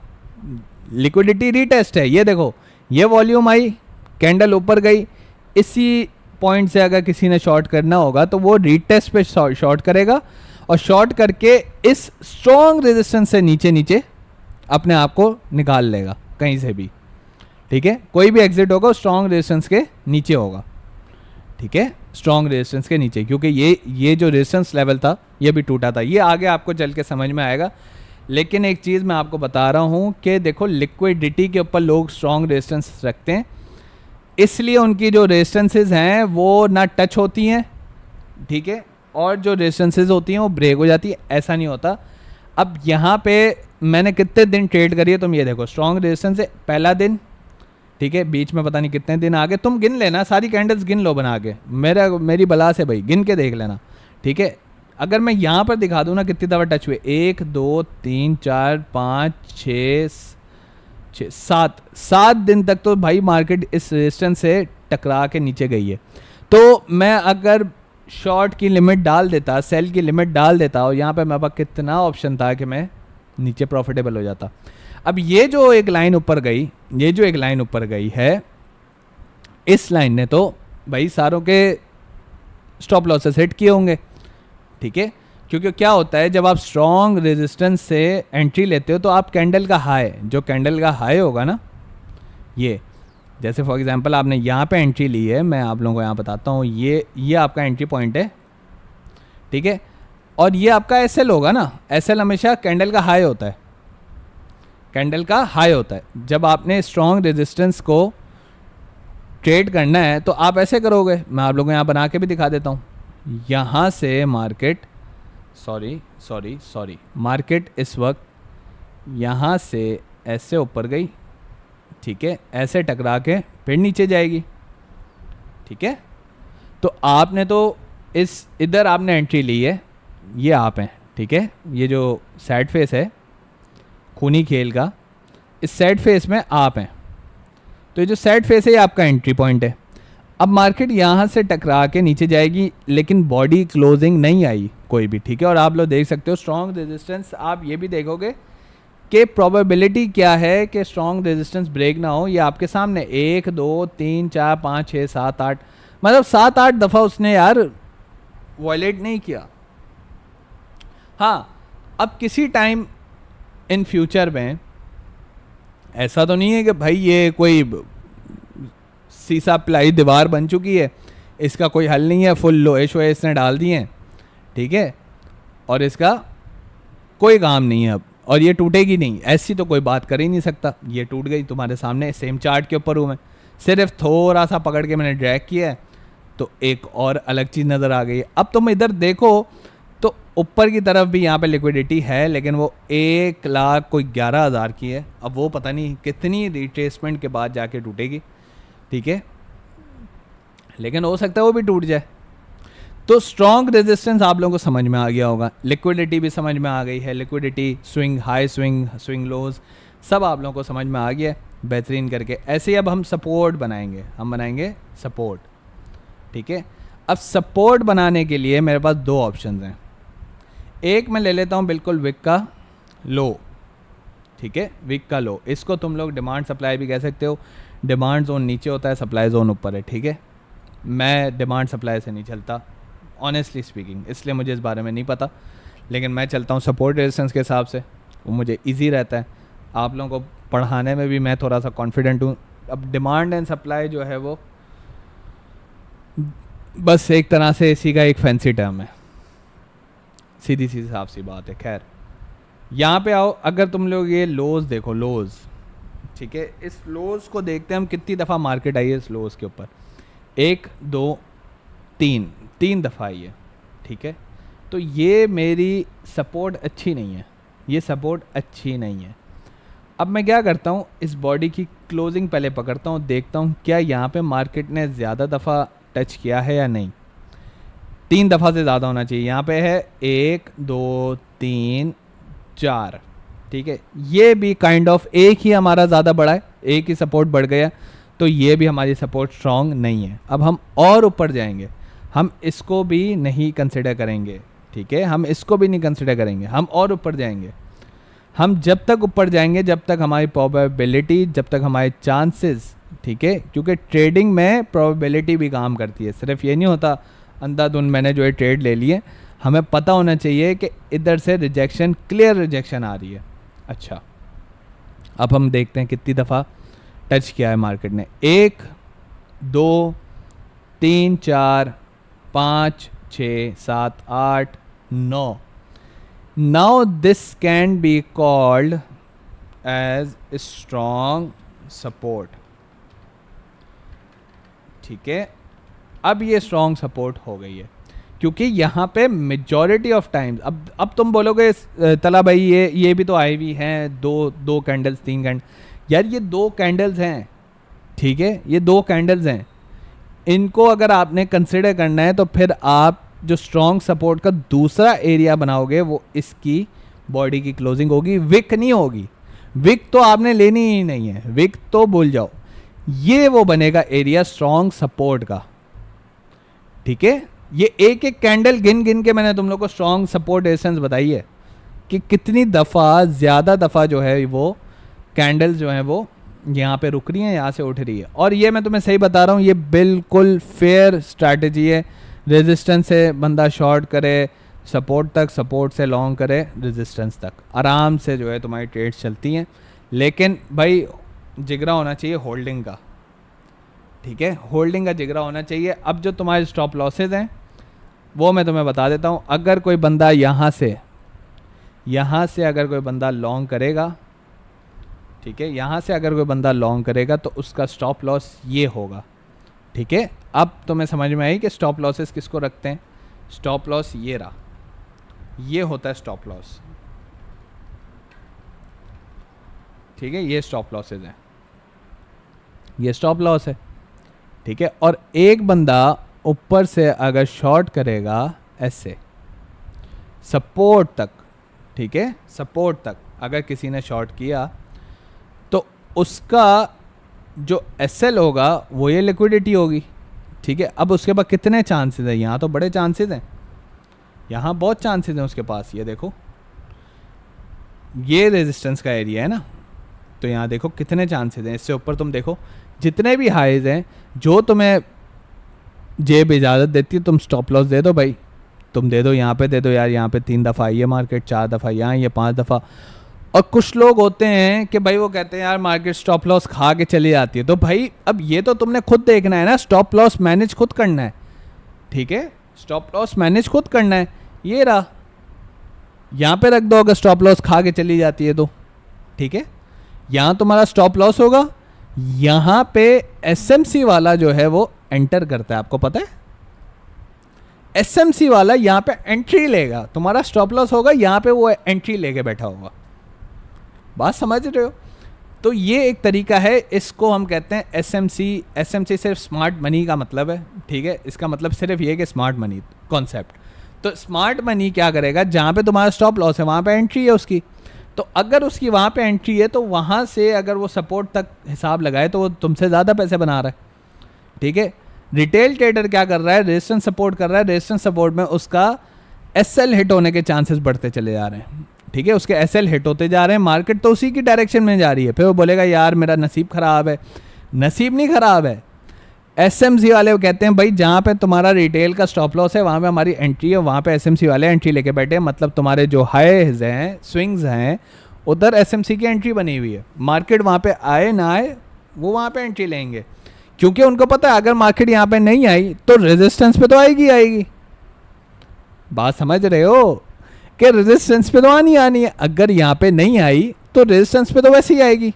लिक्विडिटी रीटेस्ट है। ये देखो ये वॉल्यूम आई, कैंडल ऊपर गई, इसी पॉइंट से अगर किसी ने शॉर्ट करना होगा तो वो रीटेस्ट पे शॉर्ट करेगा, और शॉर्ट करके इस स्ट्रॉन्ग रेजिस्टेंस से नीचे नीचे अपने आप को निकाल लेगा कहीं से भी, ठीक है। कोई भी एग्जिट होगा स्ट्रॉन्ग रेजिस्टेंस के नीचे होगा, ठीक है, स्ट्रॉन्ग रेजिस्टेंस के नीचे, क्योंकि ये जो रेजिस्टेंस लेवल था ये भी टूटा था। ये आगे आपको चल के समझ में आएगा। लेकिन एक चीज़ मैं आपको बता रहा हूँ कि देखो लिक्विडिटी के ऊपर लोग स्ट्रॉन्ग रेजिस्टेंस रखते हैं, इसलिए उनकी जो रेजिस्टेंसेज हैं वो ना टच होती हैं, ठीक है, और जो रेजिस्टेंसेज होती हैं वो ब्रेक हो जाती है। ऐसा नहीं होता। अब यहाँ पे मैंने कितने दिन ट्रेड करी है, तुम ये देखो स्ट्रॉन्ग रेजिस्टेंस है पहला दिन, ठीक है, बीच में पता नहीं कितने दिन आगे, तुम गिन लेना, सारी कैंडल्स गिन लो बना के, मेरी बला से भाई गिन के देख लेना, ठीक है। अगर मैं यहाँ पर दिखा दूँ ना कितनी दफ़ा टच हुए, 1 2 3 4 5 6 7 दिन तक तो भाई मार्केट इस रेजिस्टेंस से टकरा के नीचे गई है। तो मैं अगर शॉर्ट की लिमिट डाल देता, सेल की लिमिट डाल देता, और यहाँ पे मेरे पास कितना ऑप्शन था कि मैं नीचे प्रॉफिटेबल हो जाता। अब ये जो एक लाइन ऊपर गई, ये जो एक लाइन ऊपर गई है, इस लाइन ने तो भाई सारों के स्टॉप लॉसेस हिट किए होंगे, ठीक है। क्योंकि क्या होता है जब आप स्ट्रॉन्ग रेजिस्टेंस से एंट्री लेते हो तो आप कैंडल का हाई, जो कैंडल का हाई होगा ना, ये जैसे फॉर एग्जांपल आपने यहाँ पे एंट्री ली है, मैं आप लोगों को यहाँ बताता हूँ, ये आपका एंट्री पॉइंट है, ठीक है, और ये आपका एसएल होगा ना, एसएल हमेशा कैंडल का हाई होता है, कैंडल का हाई होता है। जब आपने स्ट्रॉन्ग रेजिस्टेंस को ट्रेड करना है तो आप ऐसे करोगे, मैं आप लोगों को यहाँ बना के भी दिखा देता हूँ। यहाँ से मार्केट सॉरी, मार्केट इस वक्त यहाँ से ऐसे ऊपर गई, ठीक है, ऐसे टकरा के फिर नीचे जाएगी, ठीक है। तो आपने तो इस इधर आपने एंट्री ली है, ये आप हैं, ठीक है, ये जो सैड फेस है खूनी खेल का, इस सैड फेस में आप हैं। तो ये जो सैड फेस है ये आपका एंट्री पॉइंट है। अब मार्केट यहाँ से टकरा के नीचे जाएगी, लेकिन बॉडी क्लोजिंग नहीं आई कोई भी, ठीक है। और आप लोग देख सकते हो स्ट्रॉन्ग रेजिस्टेंस, आप ये भी देखोगे कि प्रोबेबिलिटी क्या है कि स्ट्रॉन्ग रेजिस्टेंस ब्रेक ना हो, ये आपके सामने 1 2 3 4 5 6 7 8, मतलब 7-8 दफ़ा उसने यार वॉयलेट नहीं किया। हाँ, अब किसी टाइम इन फ्यूचर में ऐसा तो नहीं है कि भाई ये कोई सीसा प्लाई दीवार बन चुकी है, इसका कोई हल नहीं है, फुल लोहेश वोहेश इसने डाल दिए हैं, ठीक है, और इसका कोई काम नहीं है अब, और ये टूटेगी नहीं, ऐसी तो कोई बात कर ही नहीं सकता। ये टूट गई तुम्हारे सामने, सेम चार्ट के ऊपर हूँ मैं, सिर्फ थोड़ा सा पकड़ के मैंने ड्रैग किया है तो एक और अलग चीज़ नज़र आ गई है। अब तुम इधर देखो तो ऊपर की तरफ भी यहाँ पे लिक्विडिटी है, लेकिन वो 1,11,000 की है। अब वो पता नहीं कितनी रिट्रेसमेंट के बाद जाके टूटेगी, ठीक है, लेकिन हो सकता है वो भी टूट जाए। तो स्ट्रॉन्ग रेजिस्टेंस आप लोगों को समझ में आ गया होगा, लिक्विडिटी भी समझ में आ गई है, लिक्विडिटी स्विंग हाई स्विंग लोज सब आप लोगों को समझ में आ गया बेहतरीन करके। ऐसे ही अब हम सपोर्ट बनाएंगे, हम बनाएंगे सपोर्ट, ठीक है। अब सपोर्ट बनाने के लिए मेरे पास 2 ऑप्शंस हैं। एक मैं ले लेता हूँ बिल्कुल विक का लो, ठीक है, विक का लो, इसको तुम लोग डिमांड सप्लाई भी कह सकते हो। डिमांड जोन नीचे होता है, सप्लाई जोन ऊपर है, ठीक है। मैं डिमांड सप्लाई से नहीं चलता ऑनेस्टली स्पीकिंग, इसलिए मुझे इस बारे में नहीं पता, लेकिन मैं चलता हूँ सपोर्ट रेजिस्टेंस के हिसाब से, वो मुझे ईजी रहता है। आप लोगों को पढ़ाने में भी मैं थोड़ा सा कॉन्फिडेंट हूँ। अब डिमांड एंड सप्लाई जो है वो बस एक तरह से इसी का एक फैंसी टर्म है, सीधी सी साफ सी बात है। खैर यहाँ पे आओ, अगर तुम लोग ये लोज देखो, लोज, ठीक है, इस लोज को देखते हैं हम कितनी दफ़ा मार्केट आई है इस लोज के ऊपर, 1 2 3 दफ़ा आई है, ठीक है। तो ये मेरी सपोर्ट अच्छी नहीं है, ये सपोर्ट अच्छी नहीं है। अब मैं क्या करता हूँ, इस बॉडी की क्लोजिंग पहले पकड़ता हूँ, देखता हूँ क्या यहाँ पे मार्केट ने ज़्यादा दफ़ा टच किया है या नहीं। 3 दफ़ा से ज़्यादा होना चाहिए। यहाँ पे है 1 2 3 4, ठीक है, ये भी काइंड ऑफ एक ही हमारा ज़्यादा बढ़ा है, एक ही सपोर्ट बढ़ गया, तो ये भी हमारी सपोर्ट स्ट्रॉन्ग नहीं है। अब हम और ऊपर जाएंगे, हम इसको भी नहीं कंसिडर करेंगे, ठीक है, हम इसको भी नहीं कंसिडर करेंगे, हम और ऊपर जाएंगे। हम जब तक ऊपर जाएंगे जब तक हमारी प्रोबेबिलिटी, जब तक हमारे चांसेस, ठीक है, क्योंकि ट्रेडिंग में प्रोबेबिलिटी भी काम करती है, सिर्फ ये नहीं होता अंधाधुन मैंने जो है ट्रेड ले लिए, हमें पता होना चाहिए कि इधर से रिजेक्शन, क्लियर रिजेक्शन आ रही है। अच्छा, अब हम देखते हैं कितनी दफ़ा टच किया है मार्केट ने, 1 2 3 4 5 6 7 8 9। Now this can be called as strong support, ठीक है। अब ये स्ट्रॉन्ग सपोर्ट हो गई है, क्योंकि यहाँ पे मेजॉरिटी ऑफ टाइम्स, अब तुम बोलोगे तला भाई ये भी तो आई हुई हैं, दो कैंडल्स 3 कैंडल, यार ये 2 कैंडल्स हैं, ठीक है, ये 2 कैंडल्स हैं, इनको अगर आपने कंसिडर करना है तो फिर आप जो स्ट्रॉन्ग सपोर्ट का दूसरा एरिया बनाओगे वो इसकी बॉडी की क्लोजिंग होगी, विक नहीं होगी। विक तो आपने लेनी ही नहीं है, विक तो भूल जाओ, ये वो बनेगा एरिया स्ट्रॉन्ग सपोर्ट का, ठीक है। ये एक एक कैंडल गिन गिन के मैंने तुम लोग को स्ट्रॉन्ग सपोर्ट एसेंस बताई है कि कितनी दफ़ा, ज़्यादा दफ़ा जो है वो कैंडल्स जो हैं वो यहाँ पे रुक रही हैं, यहाँ से उठ रही है। और ये मैं तुम्हें सही बता रहा हूँ, ये बिल्कुल फेयर स्ट्रैटेजी है। रेजिस्टेंस से बंदा शॉर्ट करे सपोर्ट तक, सपोर्ट से लॉन्ग करे रेजिस्टेंस तक, आराम से जो है तुम्हारी ट्रेड्स चलती हैं। लेकिन भाई जिगरा होना चाहिए होल्डिंग का, ठीक है, होल्डिंग का जिगरा होना चाहिए। अब जो तुम्हारे स्टॉप लॉसेज हैं वो मैं तुम्हें बता देता हूँ। अगर कोई बंदा यहाँ से अगर कोई बंदा लॉन्ग करेगा, ठीक है, यहाँ से अगर कोई बंदा लॉन्ग करेगा तो उसका स्टॉप लॉस ये होगा, ठीक है। अब तुम्हें समझ में आई कि स्टॉप लॉसेस किसको रखते हैं। स्टॉप लॉस ये रहा, ये होता है स्टॉप लॉस, ठीक है, ये स्टॉप लॉसेज हैं, ये स्टॉप लॉस है, ठीक है। और एक बंदा ऊपर से अगर शॉर्ट करेगा ऐसे सपोर्ट तक, ठीक है, सपोर्ट तक अगर किसी ने शॉर्ट किया तो उसका जो एसएल होगा वो ये लिक्विडिटी होगी, ठीक है। अब उसके पास कितने चांसेस हैं, यहाँ तो बड़े चांसेस हैं, यहाँ बहुत चांसेस हैं उसके पास। ये देखो ये रेजिस्टेंस का एरिया है ना, तो यहाँ देखो कितने चांसेस हैं। इससे ऊपर तुम देखो जितने भी हाइज हैं, जो तुम्हें जेब इजाज़त देती है तुम स्टॉप लॉस दे दो भाई, तुम दे दो, यहाँ पे दे दो यार, यहाँ पे 3 दफ़ा ये मार्केट, 4 दफ़ा यहाँ, ये 5 दफ़ा। और कुछ लोग होते हैं कि भाई वो कहते हैं यार मार्केट स्टॉप लॉस खा के चली जाती है, तो भाई अब ये तो तुमने खुद देखना है ना, स्टॉप लॉस मैनेज खुद करना है, ठीक है, स्टॉप लॉस मैनेज खुद करना है। ये रहा, यहाँ पे रख दो अगर स्टॉप लॉस खा के चली जाती है तो, ठीक है, यहाँ तुम्हारा स्टॉप लॉस होगा, यहाँ पे एसएमसी वाला जो है वो एंटर करता है, आपको पता है, एसएमसी वाला यहाँ पे एंट्री लेगा, तुम्हारा स्टॉप लॉस होगा, यहाँ पे वो एंट्री लेके बैठा होगा। बात समझ रहे हो? तो ये एक तरीका है, इसको हम कहते हैं एसएमसी। एसएमसी सिर्फ स्मार्ट मनी का मतलब है, ठीक है, इसका मतलब सिर्फ ये कि स्मार्ट मनी कॉन्सेप्ट। तो स्मार्ट मनी क्या करेगा, जहाँ पे तुम्हारा स्टॉप लॉस है वहाँ पे एंट्री है उसकी, तो अगर उसकी वहाँ पे एंट्री है तो वहाँ से अगर वो सपोर्ट तक हिसाब लगाए तो वो तुमसे ज़्यादा पैसे बना रहा है, ठीक है। रिटेल ट्रेडर क्या कर रहा है, रेजिस्टेंस सपोर्ट कर रहा है, रेजिस्टेंस सपोर्ट में उसका एसएल हिट होने के चांसेस बढ़ते चले जा रहे हैं, ठीक है, उसके एसएल हिट होते जा रहे हैं, मार्केट तो उसी की डायरेक्शन में जा रही है। फिर वो बोलेगा यार मेरा नसीब ख़राब है, नसीब नहीं ख़राब है, एसएमसी वाले वो कहते हैं भाई जहाँ पे तुम्हारा रिटेल का स्टॉप लॉस है वहाँ पे हमारी एंट्री है, वहाँ पे एसएमसी वाले एंट्री लेके बैठे हैं, मतलब तुम्हारे जो हाईज हैं, स्विंग्स हैं, उधर एसएमसी की एंट्री बनी हुई है। मार्केट वहाँ पे आए ना आए वो वहाँ पे एंट्री लेंगे, क्योंकि उनको पता है अगर मार्केट यहाँ पे नहीं आई तो रेजिस्टेंस पे तो आएगी आएगी। बात समझ रहे हो कि रेजिस्टेंस पे तो आनी है, अगर यहाँ पे नहीं आई तो रेजिस्टेंस पे तो वैसे ही आएगी,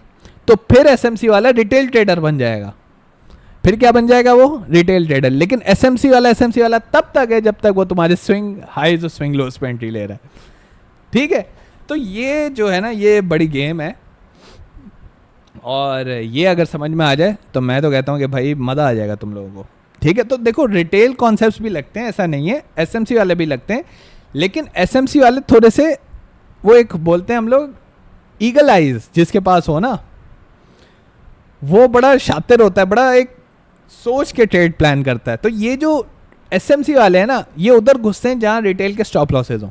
तो फिर एसएमसी वाला रिटेल ट्रेडर बन जाएगा। फिर क्या बन जाएगा वो, रिटेल ट्रेडर। लेकिन एसएमसी वाला तब तक है जब तक वो तुम्हारे स्विंग हाईज और स्विंग लोस पे एंट्री ले रहा है, ठीक है। तो ये जो है ना ये बड़ी गेम है, और ये अगर समझ में आ जाए तो मैं तो कहता हूँ कि भाई मज़ा आ जाएगा तुम लोगों को, ठीक है। तो देखो रिटेल कॉन्सेप्ट्स भी लगते हैं, ऐसा नहीं है, एसएमसी वाले भी लगते हैं, लेकिन एसएमसी वाले थोड़े से वो एक बोलते हैं हम लोग ईगल आइज जिसके पास हो ना, वो बड़ा शातिर होता है, बड़ा एक सोच के ट्रेड प्लान करता है। तो ये जो एसएमसी वाले हैं ना ये उधर घुसते हैं जहाँ रिटेल के स्टॉप लॉसेज हों,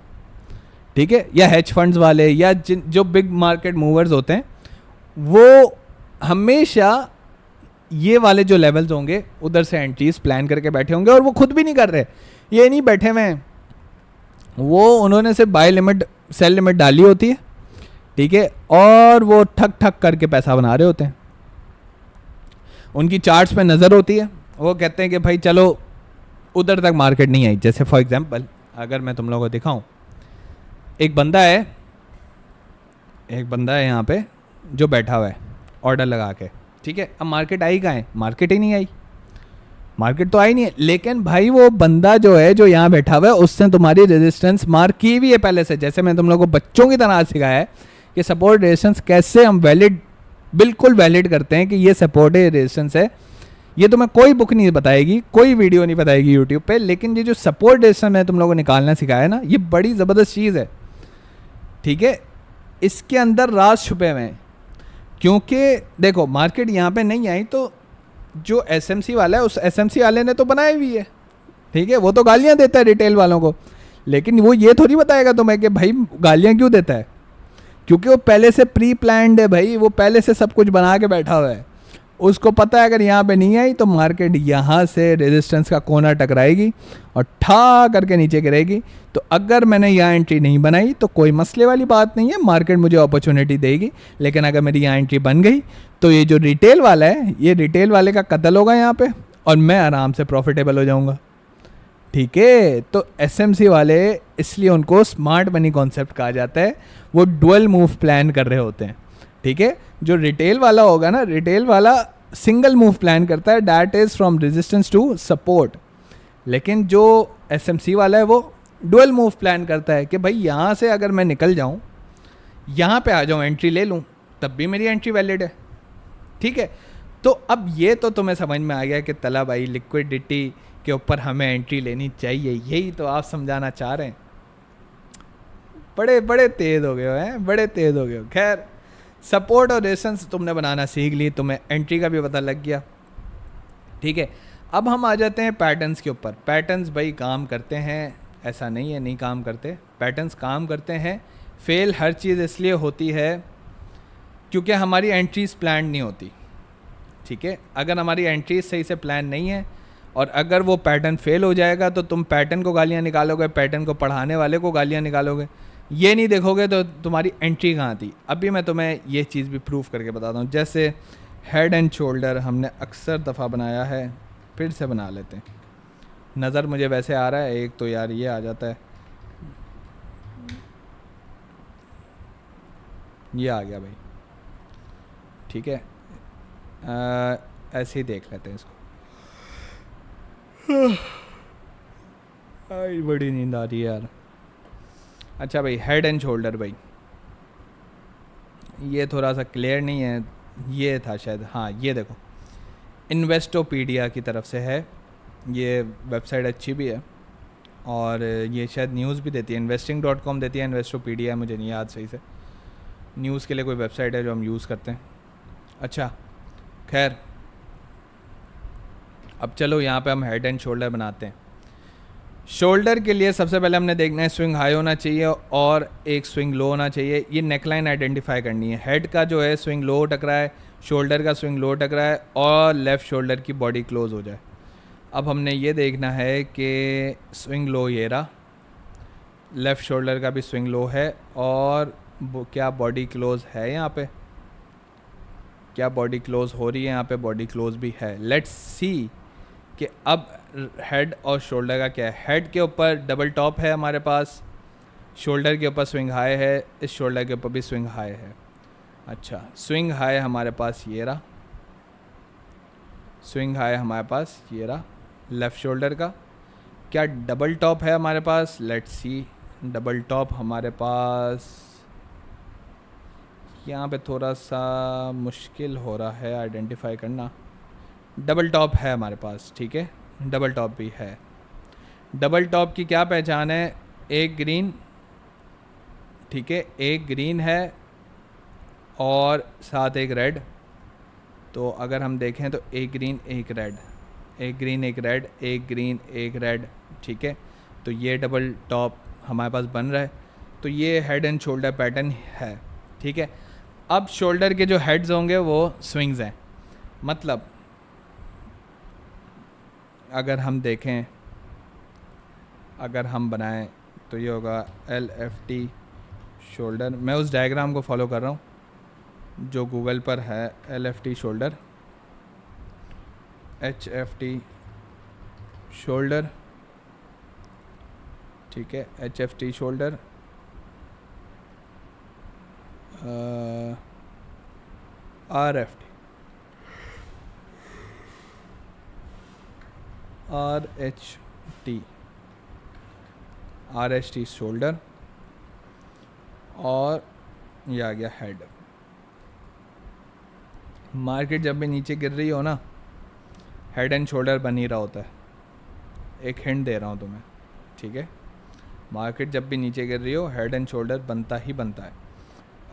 ठीक है, या हेज फंड्स वाले या जो बिग मार्केट मूवर्स होते हैं वो हमेशा ये वाले जो लेवल्स होंगे उधर से एंट्रीज प्लान करके बैठे होंगे, और वो खुद भी नहीं कर रहे, ये नहीं बैठे हुए हैं, वो उन्होंने सिर्फ बाय लिमिट सेल लिमिट डाली होती है, ठीक है, और वो ठक ठक करके पैसा बना रहे होते हैं। उनकी चार्ट्स पे नज़र होती है, वो कहते हैं कि भाई चलो उधर तक मार्केट नहीं आई। जैसे फॉर एग्जांपल अगर मैं तुम लोगों को दिखाऊं, एक बंदा है यहाँ पे जो बैठा हुआ है ऑर्डर लगा के, ठीक है। अब मार्केट आई कहाँ है, मार्केट ही नहीं आई, मार्केट तो आई नहीं है, लेकिन भाई वो बंदा जो है जो यहाँ बैठा हुआ है उसने तुम्हारी रेजिस्टेंस मार्क की हुई है पहले से। जैसे मैं तुम लोगों को बच्चों की तरह सिखाया है कि सपोर्ट रेजिस्टेंस कैसे हम वैलिड, बिल्कुल वैलिड करते हैं कि ये सपोर्ट है, रेजिस्टेंस है। ये तुम्हें कोई बुक नहीं बताएगी, कोई वीडियो नहीं बताएगी यूट्यूब पे, लेकिन ये जो सपोर्ट रेजिस्टेंस मैं तुम लोगों को निकालना सिखाया है ना, ये बड़ी ज़बरदस्त चीज़ है, ठीक है। इसके अंदर राज छुपे हुए हैं, क्योंकि देखो मार्केट यहाँ पे नहीं आई तो जो एसएमसी वाला है उस एसएमसी वाले ने तो बनाई हुई है, ठीक है, वो तो गालियाँ देता है रिटेल वालों को, लेकिन वो ये थोड़ी बताएगा तुम्हें कि भाई गालियाँ क्यों देता है, क्योंकि वो पहले से प्री प्लान्ड है भाई, वो पहले से सब कुछ बना के बैठा हुआ है। उसको पता है अगर यहाँ पे नहीं आई तो मार्केट यहाँ से रेजिस्टेंस का कोना टकराएगी और ठा करके नीचे गिरेगी। तो अगर मैंने यहाँ एंट्री नहीं बनाई तो कोई मसले वाली बात नहीं है, मार्केट मुझे अपॉर्चुनिटी देगी। लेकिन अगर मेरी यहाँ एंट्री बन गई तो ये जो रिटेल वाला है, ये रिटेल वाले का कत्ल होगा यहाँ पे और मैं आराम से प्रॉफिटेबल हो जाऊँगा, ठीक है। तो एसएमसी वाले इसलिए उनको स्मार्ट मनी कॉन्सेप्ट कहा जाता है, वो डुअल मूव प्लान कर रहे होते हैं, ठीक है। जो रिटेल वाला होगा ना, रिटेल वाला सिंगल मूव प्लान करता है, that is from resistance to support. लेकिन जो एसएमसी वाला है वो डुअल मूव प्लान करता है कि भाई यहाँ से अगर मैं निकल जाऊँ, यहाँ पे आ जाऊँ, एंट्री ले लूँ, तब भी मेरी एंट्री वैलिड है, ठीक है। तो अब ये तो तुम्हें समझ में आ गया कि तला भाई लिक्विडिटी के ऊपर हमें एंट्री लेनी चाहिए, यही तो आप समझाना चाह रहे हैं। बड़े बड़े तेज़ हो गए हो, हैं बड़े तेज़ हो गए हो। खैर, सपोर्ट और रेजिस्टेंस तुमने बनाना सीख ली, तुम्हें एंट्री का भी पता लग गया, ठीक है। अब हम आ जाते हैं पैटर्न्स के ऊपर। पैटर्न्स भाई काम करते हैं, ऐसा नहीं है नहीं काम करते, पैटर्न्स काम करते हैं। फेल हर चीज़ इसलिए होती है क्योंकि हमारी एंट्रीज प्लान नहीं होती, ठीक है। अगर हमारी एंट्रीज सही से प्लान नहीं है और अगर वो पैटर्न फेल हो जाएगा तो तुम पैटर्न को गालियाँ निकालोगे, पैटर्न को पढ़ाने वाले को गालियाँ निकालोगे, ये नहीं देखोगे तो तुम्हारी एंट्री कहाँ थी। अभी मैं तुम्हें ये चीज़ भी प्रूफ करके बताता हूँ। जैसे हेड एंड शोल्डर हमने अक्सर दफ़ा बनाया है, फिर से बना लेते हैं। नज़र मुझे वैसे आ रहा है, एक तो यार ये आ जाता है, ये आ गया भाई, ठीक है। ऐसे ही देख लेते हैं इसको। आई बड़ी नींद आ रही है यार। अच्छा भाई, हेड एंड शोल्डर भाई, ये थोड़ा सा क्लियर नहीं है, ये था शायद, हाँ ये देखो, इन्वेस्टोपीडिया की तरफ से है, ये वेबसाइट अच्छी भी है और ये शायद न्यूज़ भी देती है, investing.com देती है, इन्वेस्टोपीडिया मुझे नहीं याद सही से, न्यूज़ के लिए कोई वेबसाइट है जो हम यूज़ करते हैं। अच्छा खैर, अब चलो यहाँ पे हम हेड एंड शोल्डर बनाते हैं। शोल्डर के लिए सबसे पहले हमने देखना है स्विंग हाई होना चाहिए और एक स्विंग लो होना चाहिए। ये नेकलाइन आइडेंटिफाई करनी है। हेड का जो है स्विंग लो टक रहा है, शोल्डर का स्विंग लो टक रहा है और लेफ़्ट शोल्डर की बॉडी क्लोज हो जाए। अब हमने ये देखना है कि स्विंग लो ये रहा, लेफ़्ट शोल्डर का भी स्विंग लो है और क्या बॉडी क्लोज है यहाँ पे, क्या बॉडी क्लोज हो रही है यहाँ पे, बॉडी क्लोज भी है। लेट्स सी कि अब हेड और शोल्डर का क्या है। हेड के ऊपर डबल टॉप है हमारे पास, शोल्डर के ऊपर स्विंग हाई है, इस शोल्डर के ऊपर भी स्विंग हाई है। अच्छा, स्विंग हाई हमारे पास ये रहा, स्विंग हाई हमारे पास ये रहा लेफ़्ट शोल्डर का। क्या डबल टॉप है हमारे पास, लेट्स सी। डबल टॉप हमारे पास यहाँ पे थोड़ा सा मुश्किल हो रहा है आइडेंटिफाई करना। डबल टॉप है हमारे पास, ठीक है, डबल टॉप भी है। डबल टॉप की क्या पहचान है, एक ग्रीन, ठीक है, एक ग्रीन है और साथ एक रेड। तो अगर हम देखें तो एक ग्रीन एक रेड, एक ग्रीन एक रेड, एक ग्रीन एक रेड, ठीक है। तो ये डबल टॉप हमारे पास बन रहा है। तो ये हेड एंड शोल्डर पैटर्न है, ठीक है। अब शोल्डर के जो हेड्स होंगे वो स्विंग्स हैं, मतलब अगर हम देखें, अगर हम बनाएं तो ये होगा LFT शोल्डर। मैं उस डायग्राम को फॉलो कर रहा हूँ जो गूगल पर है, LFT शोल्डर, HFT शोल्डर, ठीक है, HFT shoulder, RFT, RHT shoulder और ये आ गया हेड। मार्केट जब भी नीचे गिर रही हो ना, हेड एंड शोल्डर बन ही रहा होता है। एक हिंट दे रहा हूँ तुम्हें, ठीक है। मार्केट जब भी नीचे गिर रही हो, हेड एंड शोल्डर बनता ही बनता है।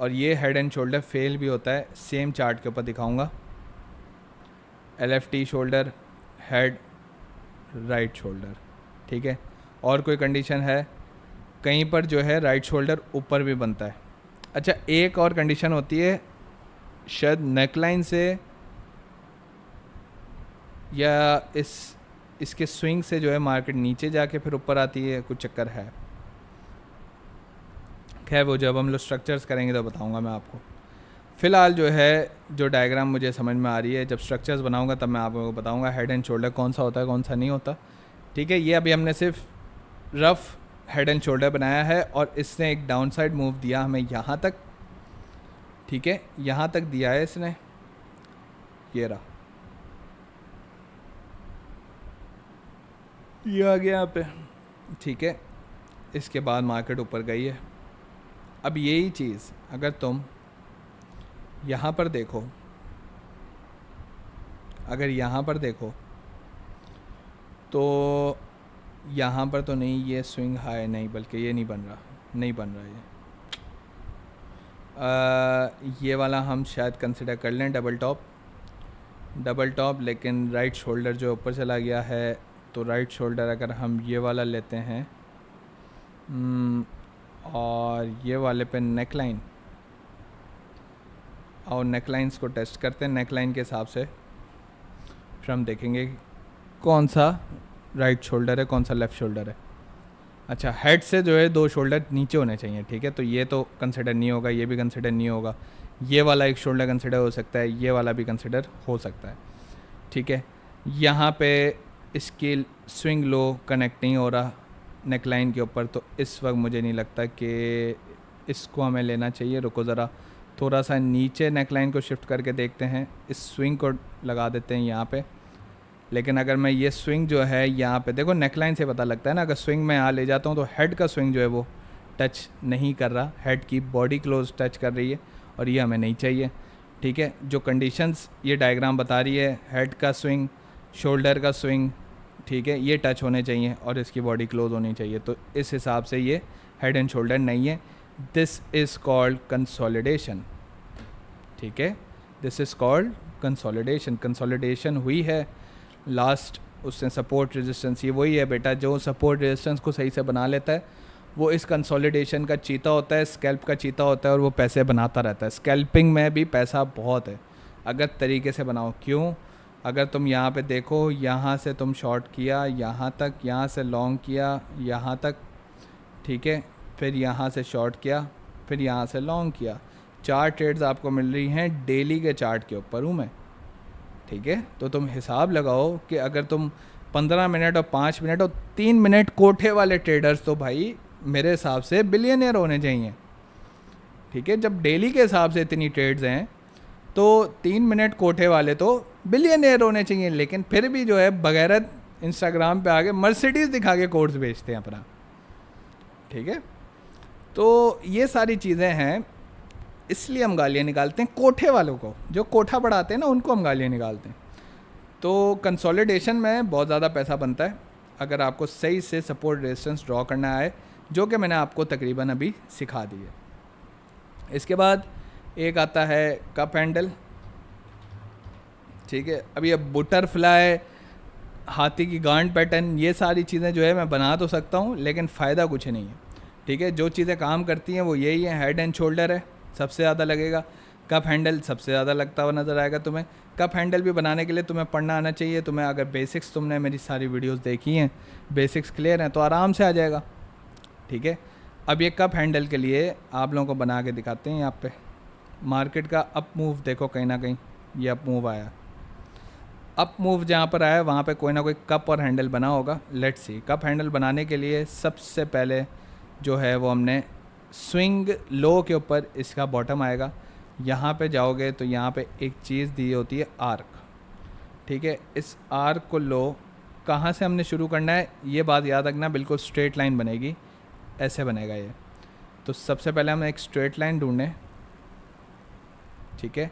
और ये हेड एंड शोल्डर फेल भी होता है, सेम चार्ट के ऊपर दिखाऊंगा। LFT shoulder, head, right shoulder, ठीक है। और कोई कंडीशन है, कहीं पर जो है राइट शोल्डर ऊपर भी बनता है। अच्छा, एक और कंडीशन होती है, शायद नेकलाइन से या इसके स्विंग से जो है मार्केट नीचे जाके फिर ऊपर आती है, कुछ चक्कर है। खैर वो जब हम लोग स्ट्रक्चर्स करेंगे तो बताऊंगा मैं आपको। फ़िलहाल जो है, जो डायग्राम मुझे समझ में आ रही है, जब स्ट्रक्चर्स बनाऊंगा तब मैं आपको बताऊंगा हेड एंड शोल्डर कौन सा होता है कौन सा नहीं होता, ठीक है। ये अभी हमने सिर्फ रफ़ हेड एंड शोल्डर बनाया है और इसने एक डाउन साइड मूव दिया हमें यहाँ तक, ठीक है, यहाँ तक दिया है इसने, ये रहा, ये आ गया यहाँ पे, ठीक है। इसके बाद मार्केट ऊपर गई है। अब यही चीज़ अगर तुम यहाँ पर देखो, अगर यहाँ पर देखो तो यहाँ पर तो नहीं, ये स्विंग हाई नहीं, बल्कि ये नहीं बन रहा, नहीं बन रहा ये वाला हम शायद कंसिडर कर लें डबल टॉप, लेकिन राइट शोल्डर जो ऊपर चला गया है, तो राइट शोल्डर अगर हम ये वाला लेते हैं और ये वाले पे नेकलाइन, और नेकलाइंस को टेस्ट करते हैं, नेकलाइन के हिसाब से फिर हम देखेंगे कौन सा राइट शोल्डर है, कौन सा लेफ़्ट शोल्डर है। अच्छा, हेड से जो है 2 शोल्डर नीचे होने चाहिए, ठीक है, तो ये तो कंसिडर नहीं होगा, ये भी कंसिडर नहीं होगा, ये वाला एक शोल्डर कंसिडर हो सकता है, ये वाला भी कंसिडर हो सकता है, ठीक है। यहाँ पे इसकी स्विंग लो कनेक्ट नहीं हो रहा नेकलाइन के ऊपर, तो इस वक्त मुझे नहीं लगता कि इसको हमें लेना चाहिए। रुको ज़रा, थोड़ा सा नीचे नेकलाइन को शिफ्ट करके देखते हैं, इस स्विंग को लगा देते हैं यहाँ पे। लेकिन अगर मैं ये स्विंग जो है यहाँ पे देखो, नेकलाइन से पता लगता है ना, अगर स्विंग मैं यहाँ ले जाता हूँ तो हेड का स्विंग जो है वो टच नहीं कर रहा, हेड की बॉडी क्लोज टच कर रही है, और ये हमें नहीं चाहिए, ठीक है। जो कंडीशंस ये डायग्राम बता रही है, हेड का स्विंग, शोल्डर का स्विंग, ठीक है, ये टच होने चाहिए और इसकी बॉडी क्लोज होनी चाहिए, तो इस हिसाब से ये हेड एंड शोल्डर नहीं है। दिस इज़ कॉल्ड कंसोलिडेशन, ठीक है, this is called consolidation. Consolidation हुई है लास्ट, उसने सपोर्ट रेजिस्टेंस, ये वही है बेटा जो सपोर्ट रेजिस्टेंस को सही से बना लेता है, वो इस कंसोलिडेशन का चीता होता है, स्कैल्प का चीता होता है, और वो पैसे बनाता रहता है। स्कैल्पिंग में भी पैसा बहुत है अगर तरीके से बनाओ। क्यों? अगर तुम यहाँ पे देखो, यहाँ से तुम शॉर्ट किया यहाँ तक, यहाँ से लॉन्ग किया यहाँ तक, ठीक है, फिर यहाँ से शॉर्ट किया, फिर यहाँ से लॉन्ग किया, 4 ट्रेड्स आपको मिल रही हैं डेली के चार्ट के ऊपर हूँ मैं, ठीक है। तो तुम हिसाब लगाओ कि अगर तुम 15 मिनट और 5 मिनट और 3 मिनट कोठे वाले ट्रेडर्स, तो भाई मेरे हिसाब से बिलियनियर होने चाहिए, ठीक है। जब डेली के हिसाब से इतनी ट्रेड्स हैं तो 3 मिनट कोठे वाले तो बिलियनियर होने चाहिए, लेकिन फिर भी जो है बगैरत इंस्टाग्राम पे आके मर्सिडीज़ दिखा के कोर्स बेचते हैं अपना, ठीक है। तो ये सारी चीज़ें हैं, इसलिए हम गालियाँ निकालते हैं कोठे वालों को, जो कोठा बढ़ाते हैं ना उनको हम गालियाँ निकालते हैं। तो कंसोलिडेशन में बहुत ज़्यादा पैसा बनता है अगर आपको सही से सपोर्ट रेजिस्टेंस ड्रॉ करना है, जो कि मैंने आपको तकरीबन अभी सिखा दी है। इसके बाद एक आता है कप हैंडल, ठीक है। अब ये बटरफ्लाई, हाथी की गांड पैटर्न, ये सारी चीज़ें जो है मैं बना तो सकता हूँ, लेकिन फ़ायदा कुछ नहीं है, ठीक है। जो चीज़ें काम करती हैं वो यही है, हेड एंड शोल्डर है सबसे ज़्यादा लगेगा, कप हैंडल सबसे ज़्यादा लगता हुआ नज़र आएगा तुम्हें। कप हैंडल भी बनाने के लिए तुम्हें पढ़ना आना चाहिए, तुम्हें अगर बेसिक्स, तुमने मेरी सारी वीडियोस देखी हैं, बेसिक्स क्लियर हैं, तो आराम से आ जाएगा, ठीक है। अब ये कप हैंडल के लिए आप लोगों को बना के दिखाते हैं। यहाँ पे मार्केट का अप मूव देखो, कहीं ना कहीं ये अप मूव आया, अप मूव जहाँ पर आया वहाँ पे कोई ना कोई कप और हैंडल बना होगा। लेट्स सी, कप हैंडल बनाने के लिए सबसे पहले जो है वो हमने स्विंग लो के ऊपर इसका बॉटम आएगा, यहाँ पे जाओगे तो यहाँ पे एक चीज़ दी होती है आर्क, ठीक है। इस आर्क को लो, कहाँ से हमने शुरू करना है ये बात याद रखना, बिल्कुल स्ट्रेट लाइन बनेगी, ऐसे बनेगा ये। तो सबसे पहले हम एक स्ट्रेट लाइन ढूंढें, ठीक है।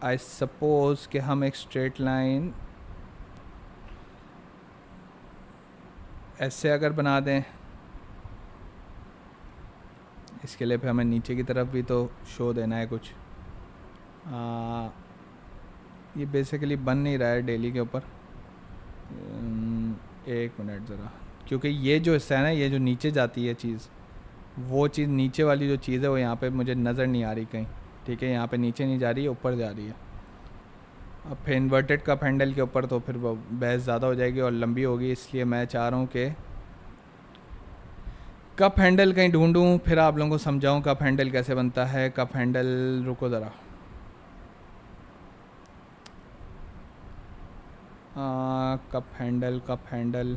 आई सपोज कि हम एक स्ट्रेट लाइन ऐसे अगर बना दें, इसके लिए फिर हमें नीचे की तरफ भी तो शो देना है कुछ। ये बेसिकली बन नहीं रहा है डेली के ऊपर, एक मिनट ज़रा, क्योंकि ये जो हिस्सा है ना, ये जो नीचे जाती है चीज़, वो चीज़ नीचे वाली जो चीज़ है वो यहाँ पे मुझे नज़र नहीं आ रही कहीं, ठीक है। यहाँ पे नीचे नहीं जा रही है, ऊपर जा रही है। अब फिर इन्वर्टेड कप हैंडल के ऊपर तो फिर बहस ज़्यादा हो जाएगी और लंबी होगी, इसलिए मैं चाह रहा हूँ कि कप हैंडल कहीं ढूंढूं, फिर आप लोगों को समझाऊं कप हैंडल कैसे बनता है। कप हैंडल, रुको ज़रा, cup handle, cup handle,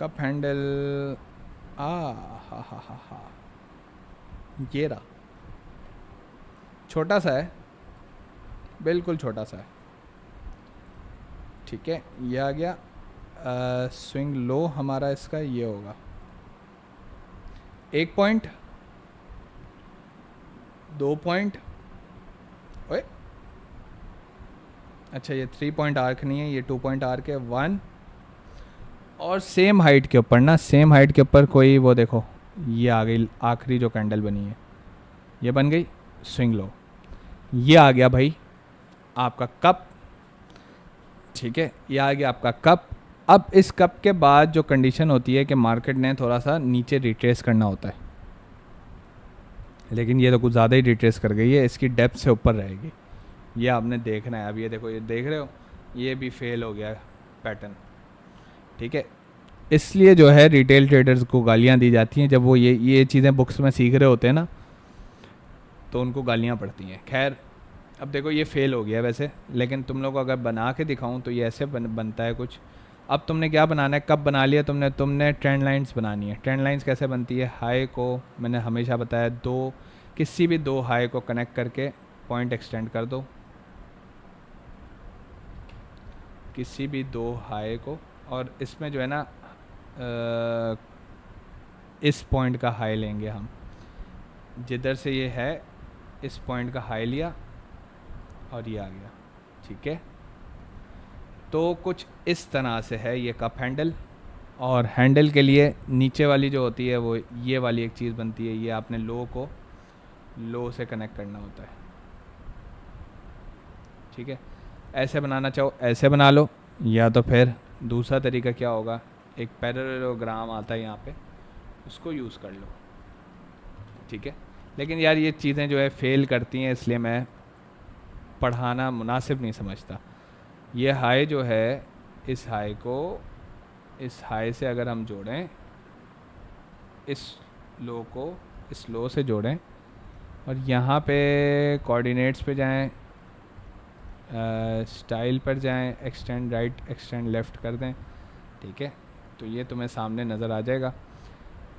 cup handle, हा, ये रहा, छोटा सा है, बिल्कुल छोटा सा है, ठीक है। ये आ गया। स्विंग लो हमारा इसका ये होगा 1 पॉइंट, 2 पॉइंट, ओए अच्छा ये 3 पॉइंट आर्क नहीं है, ये 2 पॉइंट आर्क है, 1। और सेम हाइट के ऊपर ना, सेम हाइट के ऊपर कोई वो देखो ये आ गई आखिरी जो कैंडल बनी है, ये बन गई स्विंग लो। ये आ गया भाई आपका कप, ठीक है, ये आ गया आपका कप। अब इस कप के बाद जो कंडीशन होती है कि मार्केट ने थोड़ा सा नीचे रिट्रेस करना होता है, लेकिन ये तो कुछ ज़्यादा ही रिट्रेस कर गई है, इसकी डेप्थ से ऊपर रहेगी, ये आपने देखना है। अब ये देखो, ये देख रहे हो, ये भी फेल हो गया पैटर्न, ठीक है। इसलिए जो है रिटेल ट्रेडर्स को गालियाँ दी जाती हैं, जब वो ये चीज़ें बुक्स में सीख रहे होते हैं ना, तो उनको गालियाँ पड़ती हैं। खैर अब देखो ये फेल हो गया वैसे, लेकिन तुम लोग अगर बना के दिखाऊं तो ये ऐसे बनता है कुछ। अब तुमने क्या बनाना है, कब बना लिया तुमने ट्रेंड लाइंस बनानी है। ट्रेंड लाइंस कैसे बनती है, हाई को मैंने हमेशा बताया किसी भी 2 हाई को कनेक्ट करके पॉइंट एक्सटेंड कर दो, किसी भी 2 हाई को, और इसमें जो है ना इस पॉइंट का हाई लेंगे हम, जिधर से ये है इस पॉइंट का हाई लिया और ये आ गया, ठीक है। तो कुछ इस तरह से है ये कप हैंडल, और हैंडल के लिए नीचे वाली जो होती है वो ये वाली एक चीज़ बनती है, ये आपने लो को लो से कनेक्ट करना होता है, ठीक है। ऐसे बनाना चाहो ऐसे बना लो, या तो फिर दूसरा तरीका क्या होगा, एक पैरेललोग्राम आता है यहाँ पे, उसको यूज़ कर लो, ठीक है। लेकिन यार ये चीज़ें जो है फेल करती हैं, इसलिए मैं पढ़ाना मुनासिब नहीं समझता। ये हाई जो है, इस हाई को इस हाई से अगर हम जोड़ें, इस लो को इस लो से जोड़ें, और यहाँ पे कोऑर्डिनेट्स पे जाएं, स्टाइल पर जाएं, एक्सटेंड राइट एक्सटेंड लेफ़्ट कर दें, ठीक है। तो ये तुम्हें सामने नज़र आ जाएगा।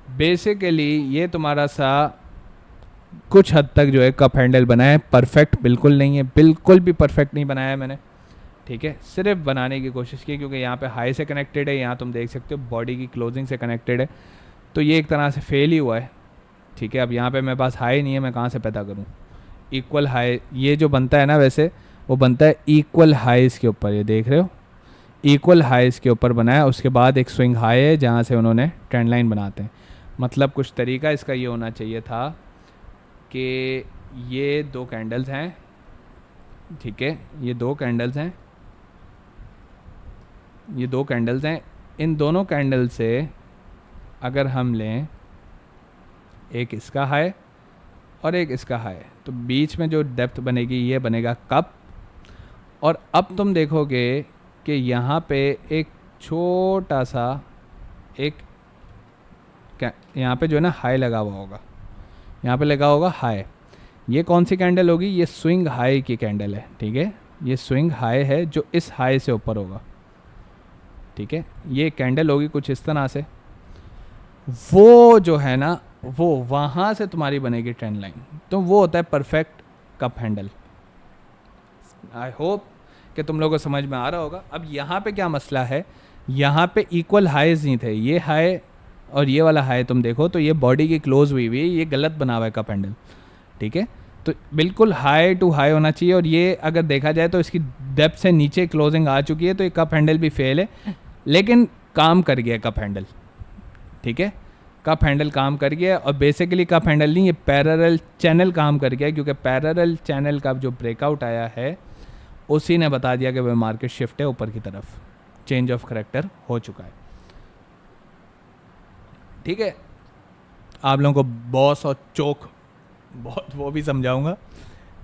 बेसिकली ये तुम्हारा सा कुछ हद तक जो है कप हैंडल बनाया है, परफेक्ट बिल्कुल नहीं है, बिल्कुल भी परफेक्ट नहीं बनाया है मैंने, ठीक है। सिर्फ बनाने की कोशिश की, क्योंकि यहाँ पे हाई से कनेक्टेड है, यहाँ तुम देख सकते हो बॉडी की क्लोजिंग से कनेक्टेड है, तो ये एक तरह से फेल ही हुआ है, ठीक है। अब यहाँ पे मेरे पास हाई नहीं है, मैं कहाँ से पैदा करूँ इक्वल हाई। ये जो बनता है ना वैसे वो बनता है इक्वल हाइज़ के ऊपर, ये देख रहे हो इक्वल हाइज़ के ऊपर बनाया, उसके बाद एक स्विंग हाई है जहाँ से उन्होंने ट्रेंड लाइन बनाते हैं। मतलब कुछ तरीका इसका ये होना चाहिए था कि ये 2 कैंडल्स हैं, ठीक है, ये 2 कैंडल्स हैं, ये 2 कैंडल्स हैं, इन दोनों कैंडल से अगर हम लें एक इसका हाई और एक इसका हाई, तो बीच में जो डेप्थ बनेगी ये बनेगा कप। और अब तुम देखोगे कि यहाँ पे एक छोटा सा एक यहाँ पे जो है ना हाई लगा हुआ होगा, यहाँ पे लगा होगा हाई। ये कौन सी कैंडल होगी, ये स्विंग हाई की कैंडल है, ठीक है। ये स्विंग हाई है जो इस हाई से ऊपर होगा, ठीक है। ये कैंडल होगी कुछ इस तरह से, वो जो है ना वो वहाँ से तुम्हारी बनेगी ट्रेंड लाइन, तो वो होता है perfect cup handle. I hope कि तुम लोगों को समझ में आ रहा होगा। अब यहाँ पे क्या मसला है, यहाँ पे इक्वल हाईज नहीं थे, ये हाई और ये वाला हाई तुम देखो तो ये बॉडी की क्लोज हुई हुई है, ये गलत बना हुआ है कप हैंडल, ठीक है। तो बिल्कुल हाई टू हाई होना चाहिए, और ये अगर देखा जाए तो इसकी डेप्थ से नीचे क्लोजिंग आ चुकी है, तो ये कप हैंडल भी फेल है, लेकिन काम कर गया कप हैंडल, ठीक है। कप हैंडल काम कर गया, और बेसिकली कप हैंडल नहीं, ये पैरेलल चैनल काम कर गया, क्योंकि पैरेलल चैनल का जो ब्रेकआउट आया है उसी ने बता दिया कि वह मार्केट शिफ्ट है ऊपर की तरफ, चेंज ऑफ करैक्टर हो चुका है, ठीक है। आप लोगों को बॉस और चोक बहुत वो भी समझाऊंगा,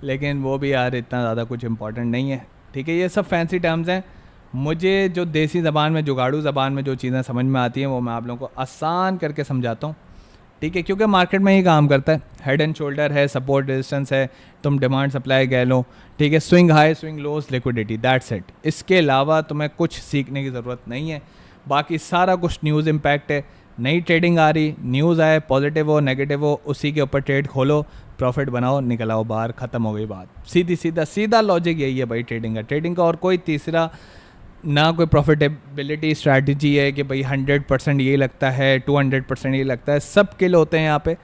लेकिन वो भी यार इतना ज़्यादा कुछ इंपॉर्टेंट नहीं है, ठीक है। ये सब फैंसी टर्म्स हैं, मुझे जो देसी ज़बान में जुगाड़ू ज़बान में जो चीज़ें समझ में आती हैं वो मैं आप लोगों को आसान करके समझाता हूँ, ठीक है। क्योंकि मार्केट में ही काम करता है, हेड एंड शोल्डर है, सपोर्ट रेजिस्टेंस है, तुम डिमांड सप्लाई कह लो, ठीक है, swing high swing lows liquidity, that's it. इसके अलावा तुम्हें कुछ सीखने की ज़रूरत नहीं है, बाकी सारा कुछ न्यूज़ इम्पैक्ट है, नई ट्रेडिंग आ रही, न्यूज़ आए, पॉजिटिव हो नेगेटिव हो, उसी के ऊपर ट्रेड खोलो, प्रॉफिट बनाओ, निकल आओ बाहर, ख़त्म हो गई बात। सीधा लॉजिक यही है भाई ट्रेडिंग का और कोई तीसरा ना कोई प्रॉफिटेबिलिटी स्ट्रैटेजी है कि भाई 100% ये लगता है, 200% ये लगता है, सब किल होते हैं यहाँ पे,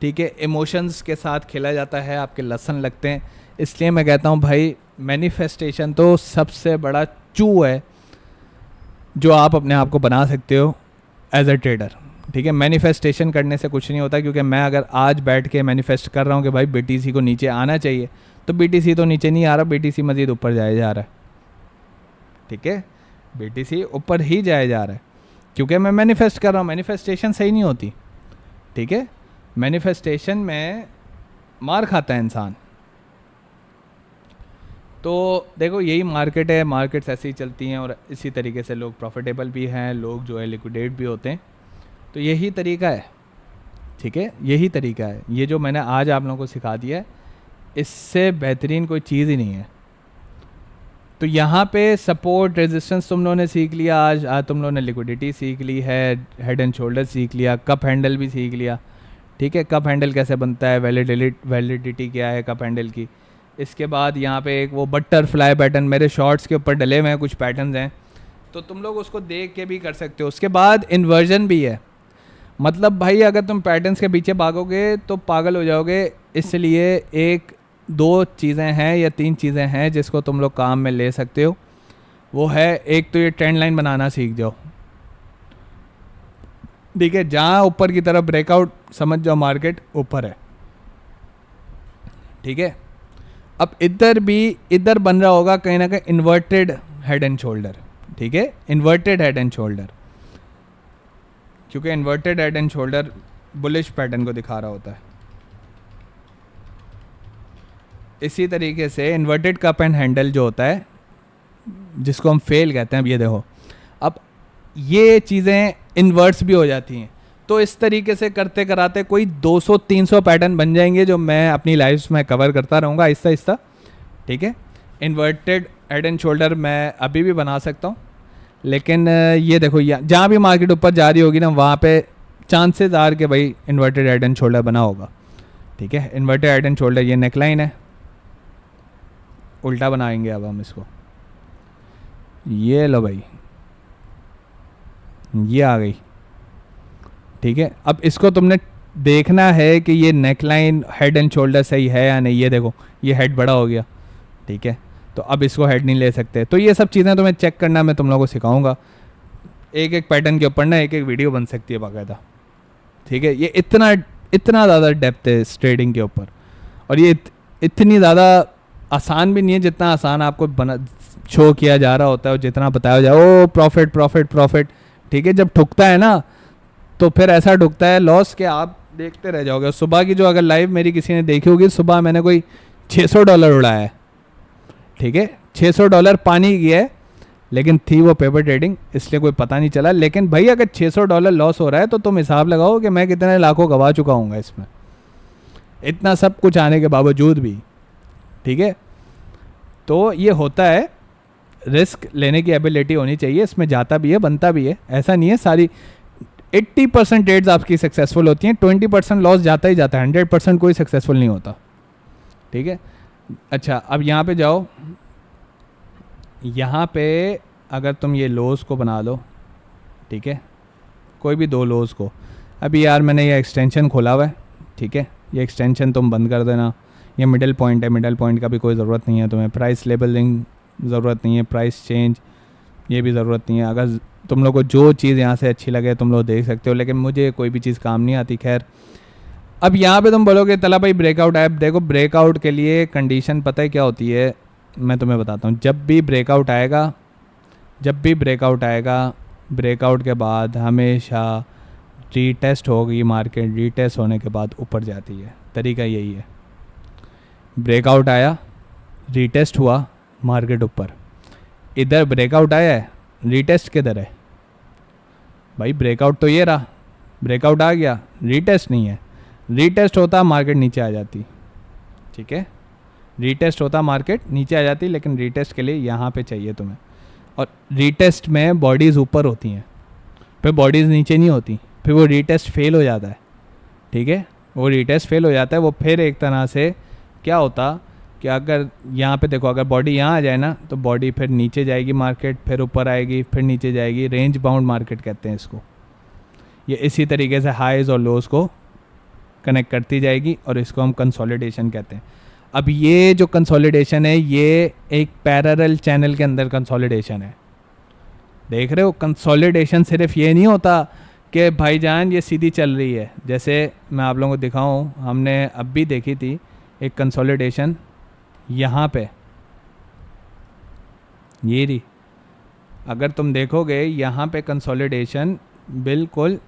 ठीक है। इमोशंस के साथ खेला जाता है, आपके लसन लगते हैं। इसलिए मैं कहता हूँ भाई मैनिफेस्टेशन तो सबसे बड़ा चू है जो आप अपने आप को बना सकते हो एज अ ट्रेडर, ठीक है। मैनिफेस्टेशन करने से कुछ नहीं होता, क्योंकि मैं अगर आज बैठ के मैनिफेस्ट कर रहा हूँ कि भाई BTC को नीचे आना चाहिए, तो BTC तो नीचे नहीं आ रहा, BTC मज़ीद ऊपर जाया जा रहा है, ठीक है। BTC ऊपर ही जाया जा रहा है क्योंकि मैं मैनिफेस्ट कर रहा हूँ। मैनिफेस्टेशन सही नहीं होती, ठीक है। मैनिफेस्टेशन में मार खाता है इंसान। तो देखो यही मार्केट है, मार्केट्स ऐसे ही चलती हैं और इसी तरीके से लोग प्रॉफिटेबल भी हैं, लोग जो है लिक्विडेट भी होते हैं। तो यही तरीका है, ठीक है, यही तरीका है। ये जो मैंने आज आप लोगों को सिखा दिया है, इससे बेहतरीन कोई चीज़ ही नहीं है। तो यहाँ पे सपोर्ट रेजिस्टेंस तुम लोगों ने सीख लिया, आज तुम लोगों ने लिक्विडिटी सीख ली है, हेड एंड शोल्डर सीख लिया, कप हैंडल भी सीख लिया, ठीक है। कप हैंडल कैसे बनता है, वैलिडिटी क्या है कप हैंडल की। इसके बाद यहाँ पे एक वो बटरफ्लाई पैटर्न मेरे शॉर्ट्स के ऊपर डले हुए हैं, कुछ पैटर्न्स हैं, तो तुम लोग उसको देख के भी कर सकते हो। उसके बाद इन्वर्जन भी है, मतलब भाई अगर तुम पैटर्न्स के पीछे भागोगे तो पागल हो जाओगे। इसलिए एक दो चीज़ें हैं या तीन चीज़ें हैं जिसको तुम लोग काम में ले सकते हो। वो है, एक तो ये ट्रेंड लाइन बनाना सीख जाओ, ठीक है। जहाँ ऊपर की तरफ ब्रेकआउट, समझ जाओ मार्केट ऊपर है, ठीक है। अब इधर बन रहा होगा कहीं ना कहीं इन्वर्टेड हेड एंड शोल्डर, ठीक है, इन्वर्टेड हेड एंड शोल्डर, क्योंकि inverted head and shoulder bullish pattern को दिखा रहा होता है। इसी तरीके से इन्वर्टेड कप एंड हैंडल जो होता है, जिसको हम फेल कहते हैं, अब ये देखो, अब ये चीज़ें इन्वर्ट्स भी हो जाती हैं। तो इस तरीके से करते कराते कोई 200-300 पैटर्न बन जाएंगे जो मैं अपनी लाइफ्स में कवर करता रहूँगा आहिस्ता आहिस्ता, ठीक है। इन्वर्टेड हेड एंड शोल्डर मैं अभी भी बना सकता हूँ, लेकिन ये देखो जहाँ भी मार्केट ऊपर जा रही होगी ना, वहाँ पे चांसेस आर के भाई इन्वर्टेड हेड एंड शोल्डर बना होगा, ठीक है। इन्वर्टेड हेड एंड शोल्डर, ये नेकलाइन है, उल्टा बनाएंगे अब हम इसको, ये लो भाई, ये आ गई, ठीक है। अब इसको तुमने देखना है कि ये नेकलाइन हेड एंड शोल्डर सही है या नहीं। ये देखो ये हेड बड़ा हो गया, ठीक है, तो अब इसको हेड नहीं ले सकते। तो ये सब चीज़ें तुम्हें चेक करना मैं तुम लोगों को सिखाऊंगा। एक एक पैटर्न के ऊपर ना एक एक वीडियो बन सकती है बाकायदा, ठीक है। ये इतना ज़्यादा डेप्थ है इस ट्रेडिंग के ऊपर, और ये इतनी ज़्यादा आसान भी नहीं है जितना आसान आपको शो किया जा रहा होता है और जितना बताया जाए ओ प्रॉफिट प्रॉफिट प्रॉफिट, ठीक है। जब ठुकता है ना तो फिर ऐसा ठुकता है लॉस के आप देखते रह जाओगे। सुबह की जो अगर लाइव मेरी किसी ने देखी होगी, सुबह मैंने कोई $600 उड़ाया है, ठीक है, $600 पानी की है, लेकिन थी वो पेपर ट्रेडिंग, इसलिए कोई पता नहीं चला। लेकिन भाई अगर $600 लॉस हो रहा है तो तुम हिसाब लगाओ कि मैं कितने लाखों गवा चुका हूँ इसमें, इतना सब कुछ आने के बावजूद भी, ठीक है। तो ये होता है, रिस्क लेने की एबिलिटी होनी चाहिए, इसमें जाता भी है बनता भी है। ऐसा नहीं है सारी 80% ट्रेड्स आपकी सक्सेसफुल होती हैं, 20% लॉस जाता ही जाता है, 100% कोई सक्सेसफुल नहीं होता, ठीक है। अच्छा अब यहाँ पे जाओ, यहाँ पे अगर तुम ये लोज को बना लो, ठीक है, कोई भी दो लोज को। अभी यार मैंने ये एक्सटेंशन खोला हुआ है, ठीक है, ये एक्सटेंशन तुम बंद कर देना। ये मिडिल पॉइंट है, मिडिल पॉइंट का भी कोई ज़रूरत नहीं है तुम्हें, प्राइस लेबलिंग ज़रूरत नहीं है, प्राइस चेंज ये भी ज़रूरत नहीं है। अगर तुम लोग को जो चीज़ यहाँ से अच्छी लगे तुम लोग देख सकते हो, लेकिन मुझे कोई भी चीज़ काम नहीं आती। खैर अब यहाँ पे तुम बोलोगे तला भाई ब्रेकआउट है। देखो ब्रेकआउट के लिए कंडीशन पता है क्या होती है, मैं तुम्हें बताता हूँ। जब भी ब्रेकआउट आएगा, ब्रेकआउट के बाद हमेशा रीटेस्ट होगी मार्केट, रीटेस्ट होने के बाद ऊपर जाती है, तरीका यही है। ब्रेकआउट आया, रीटेस्ट हुआ, मार्केट ऊपर, इधर ब्रेकआउट आया है, रीटेस्ट किधर है भाई? ब्रेकआउट तो ये रहा, ब्रेकआउट आ गया, रीटेस्ट नहीं है। रीटेस्ट होता मार्केट नीचे आ जाती, ठीक है, रीटेस्ट होता मार्केट नीचे आ जाती, लेकिन रीटेस्ट के लिए यहाँ पे चाहिए तुम्हें। और रीटेस्ट में बॉडीज़ ऊपर होती हैं, फिर बॉडीज़ नीचे नहीं होती, फिर वो रीटेस्ट फेल हो जाता है, ठीक है, वो रीटेस्ट फेल हो जाता है। वो फिर एक तरह से क्या होता कि अगर यहाँ पे देखो, अगर बॉडी यहाँ आ जाए ना तो बॉडी फिर नीचे जाएगी मार्केट, फिर ऊपर आएगी, फिर नीचे जाएगी। रेंज बाउंड मार्केट कहते हैं इसको। ये इसी तरीके से हाईज और लोज को कनेक्ट करती जाएगी और इसको हम कंसोलिडेशन कहते हैं। अब ये जो कंसोलिडेशन है ये एक पैरेलल चैनल के अंदर कंसोलिडेशन है। देख रहे हो, कंसोलिडेशन सिर्फ ये नहीं होता कि भाईजान ये सीधी चल रही है। जैसे मैं आप लोगों को दिखाऊं, हमने अब भी देखी थी एक कंसोलिडेशन यहाँ पे, ये रही। अगर तुम देखोगे यहाँ पे कंसोलिडेशन बिल्कुल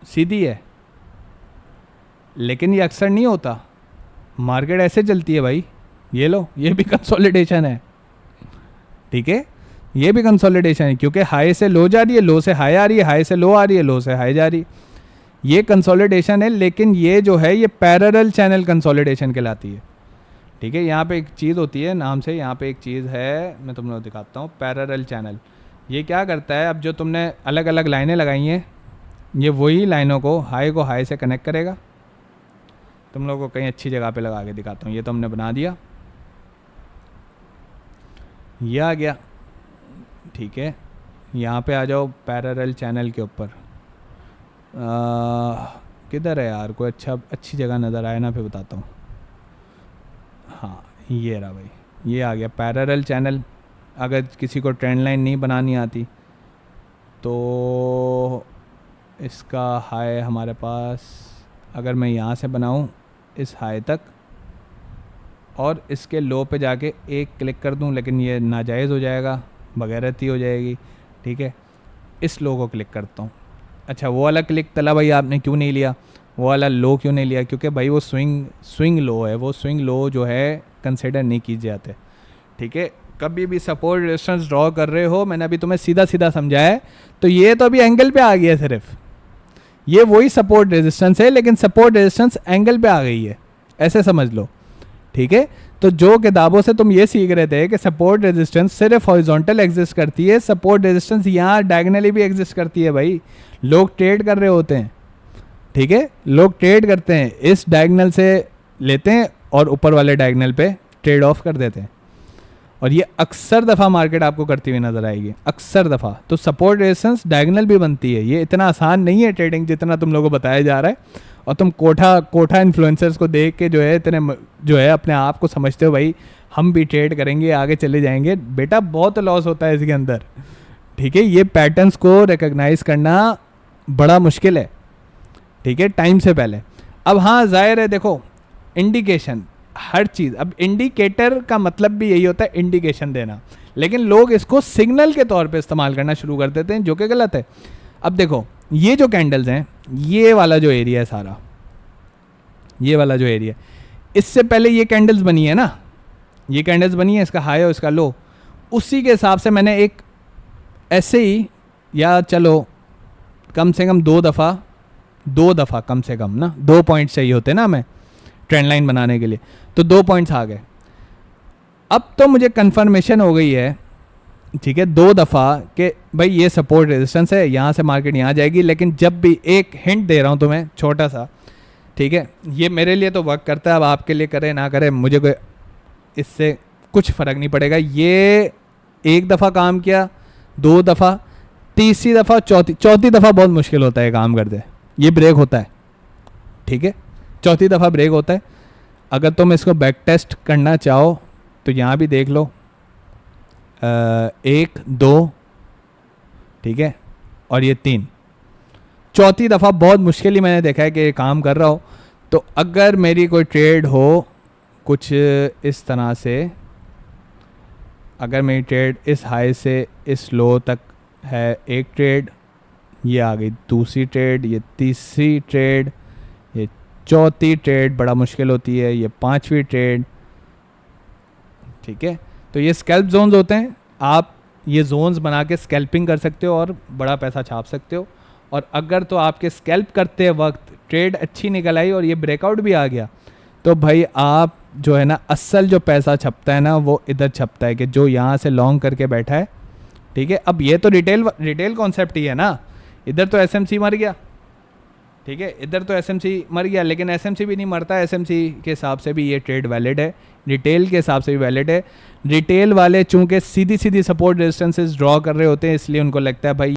सीधी है, लेकिन ये अक्सर नहीं होता। मार्केट ऐसे चलती है भाई, ये लो, ये भी कंसोलिडेशन है, ठीक है, ये भी कंसोलिडेशन है, क्योंकि हाई से लो जा रही है, लो से हाई आ रही है, हाई से लो आ रही है, लो से हाई जा रही है। ये कंसोलिडेशन है, लेकिन ये जो है ये पैरेलल चैनल कंसोलिडेशन कहलाती है, ठीक है। यहाँ पे एक चीज़ होती है नाम से, यहाँ पे एक चीज़ है, मैं तुम लोग दिखाता हूँ, पैरेलल चैनल। ये क्या करता है, अब जो तुमने अलग अलग लाइनें लगाई हैं, ये वही लाइनों को हाई से कनेक्ट करेगा। तुम लोगों को कहीं अच्छी जगह पे लगा के दिखाता हूँ। ये तो हमने बना दिया, ये आ गया, ठीक है। यहाँ पे आ जाओ पैरेलल चैनल के ऊपर। किधर है यार, कोई अच्छी जगह नज़र आए ना, फिर बताता हूँ। हाँ, ये रहा भाई, ये आ गया पैरेलल चैनल। अगर किसी को ट्रेंड लाइन नहीं बनानी आती तो इसका हाई हमारे पास, अगर मैं यहाँ से बनाऊँ इस हाई तक और इसके लो पे जाके एक क्लिक कर दूँ, लेकिन ये नाजायज़ हो जाएगा, बगैरती हो जाएगी, ठीक है। इस लो को क्लिक करता हूँ। अच्छा, वो वाला क्लिक तला भाई आपने क्यों नहीं लिया, वो वाला लो क्यों नहीं लिया? क्योंकि भाई वो स्विंग लो है, वो स्विंग लो जो है कंसिडर नहीं किए जाते, ठीक है। कभी भी सपोर्ट रेजिस्टेंस ड्रॉ कर रहे हो, मैंने अभी तुम्हें सीधा सीधा समझाया है, तो ये तो अभी एंगल पे आ गया है, सिर्फ ये वही सपोर्ट रेजिस्टेंस है, लेकिन सपोर्ट रेजिस्टेंस एंगल पे आ गई है, ऐसे समझ लो, ठीक है। तो जो किताबों से तुम ये सीख रहे थे कि सपोर्ट रेजिस्टेंस सिर्फ हॉरिजॉन्टल एग्जिस्ट करती है, सपोर्ट रेजिस्टेंस यहाँ डायगोनली भी एग्जिस्ट करती है भाई। लोग ट्रेड कर रहे होते हैं, ठीक है, लोग ट्रेड करते हैं, इस डायगोनल से लेते हैं और ऊपर वाले डायगोनल पे ट्रेड ऑफ कर देते हैं, और ये अक्सर दफ़ा मार्केट आपको करती हुई नज़र आएगी, अक्सर दफ़ा। तो सपोर्ट रेजिस्टेंस डायगोनल भी बनती है, ये इतना आसान नहीं है ट्रेडिंग जितना तुम लोगों को बताया जा रहा है। और तुम कोठा इन्फ्लुएंसर्स को देख के जो है इतने जो है अपने आप को समझते हो भाई हम भी ट्रेड करेंगे, आगे चले जाएंगे। बेटा बहुत लॉस होता है इसके अंदर, ठीक है। ये पैटर्न्स को रिकग्नाइज करना बड़ा मुश्किल है, ठीक है, टाइम से पहले। अब हाँ, जाहिर है, देखो इंडिकेशन हर चीज़, अब इंडिकेटर का मतलब भी यही होता है इंडिकेशन देना, लेकिन लोग इसको सिग्नल के तौर पे इस्तेमाल करना शुरू कर देते हैं, जो कि गलत है। अब देखो ये जो कैंडल्स हैं, ये वाला जो एरिया है सारा, ये वाला जो एरिया, इससे पहले ये कैंडल्स बनी है ना, ये कैंडल्स बनी है, इसका हाई और इसका लो, उसी के हिसाब से मैंने एक ऐसे ही, या चलो कम से कम दो दफ़ा कम से कम ना 2 पॉइंट्स चाहिए होते ना हमें ट्रेंड लाइन बनाने के लिए, तो 2 पॉइंट्स आ गए। अब तो मुझे कंफर्मेशन हो गई है, ठीक है, 2 दफ़ा कि भाई ये सपोर्ट रेजिस्टेंस है, यहाँ से मार्केट यहाँ जाएगी। लेकिन जब भी एक हिंट दे रहा हूँ तुम्हें छोटा सा, ठीक है, ये मेरे लिए तो वर्क करता है, अब आपके लिए करे ना करे मुझे कोई इससे कुछ फ़र्क नहीं पड़ेगा। ये 1 दफ़ा काम किया, 2 दफ़ा, तीसरी दफ़ा, चौथी दफ़ा बहुत मुश्किल होता है काम करते, ये ब्रेक होता है, ठीक है, चौथी दफ़ा ब्रेक होता है। अगर तुम इसको बैक टेस्ट करना चाहो तो यहाँ भी देख लो, 1 2, ठीक है, और ये 3, चौथी दफ़ा बहुत मुश्किल ही मैंने देखा है कि ये काम कर रहा हो। तो अगर मेरी कोई ट्रेड हो कुछ इस तरह से, अगर मेरी ट्रेड इस हाई से इस लो तक है, एक ट्रेड, ये आ गई दूसरी ट्रेड, ये तीसरी ट्रेड, ये चौथी ट्रेड बड़ा मुश्किल होती है, ये 5वीं ट्रेड, ठीक है। तो ये स्कैल्प जोन्स होते हैं, आप ये जोन्स बना के स्कैल्पिंग कर सकते हो और बड़ा पैसा छाप सकते हो। और अगर तो आपके स्कैल्प करते वक्त ट्रेड अच्छी निकल आई और ये ब्रेकआउट भी आ गया, तो भाई आप जो है ना, असल जो पैसा छपता है ना वो इधर छपता है, कि जो यहाँ से लॉन्ग करके बैठा है, ठीक है। अब ये तो रिटेल कॉन्सेप्ट ही है ना, इधर तो एसएमसी मर गया, ठीक है, इधर तो एसएमसी मर गया, लेकिन एसएमसी भी नहीं मरता, एसएमसी के हिसाब से भी ये ट्रेड वैलिड है, रिटेल के हिसाब से भी वैलिड है। रिटेल वाले चूंकि सीधी सीधी सपोर्ट रेजिस्टेंसेस ड्रॉ कर रहे होते हैं, इसलिए उनको लगता है भाई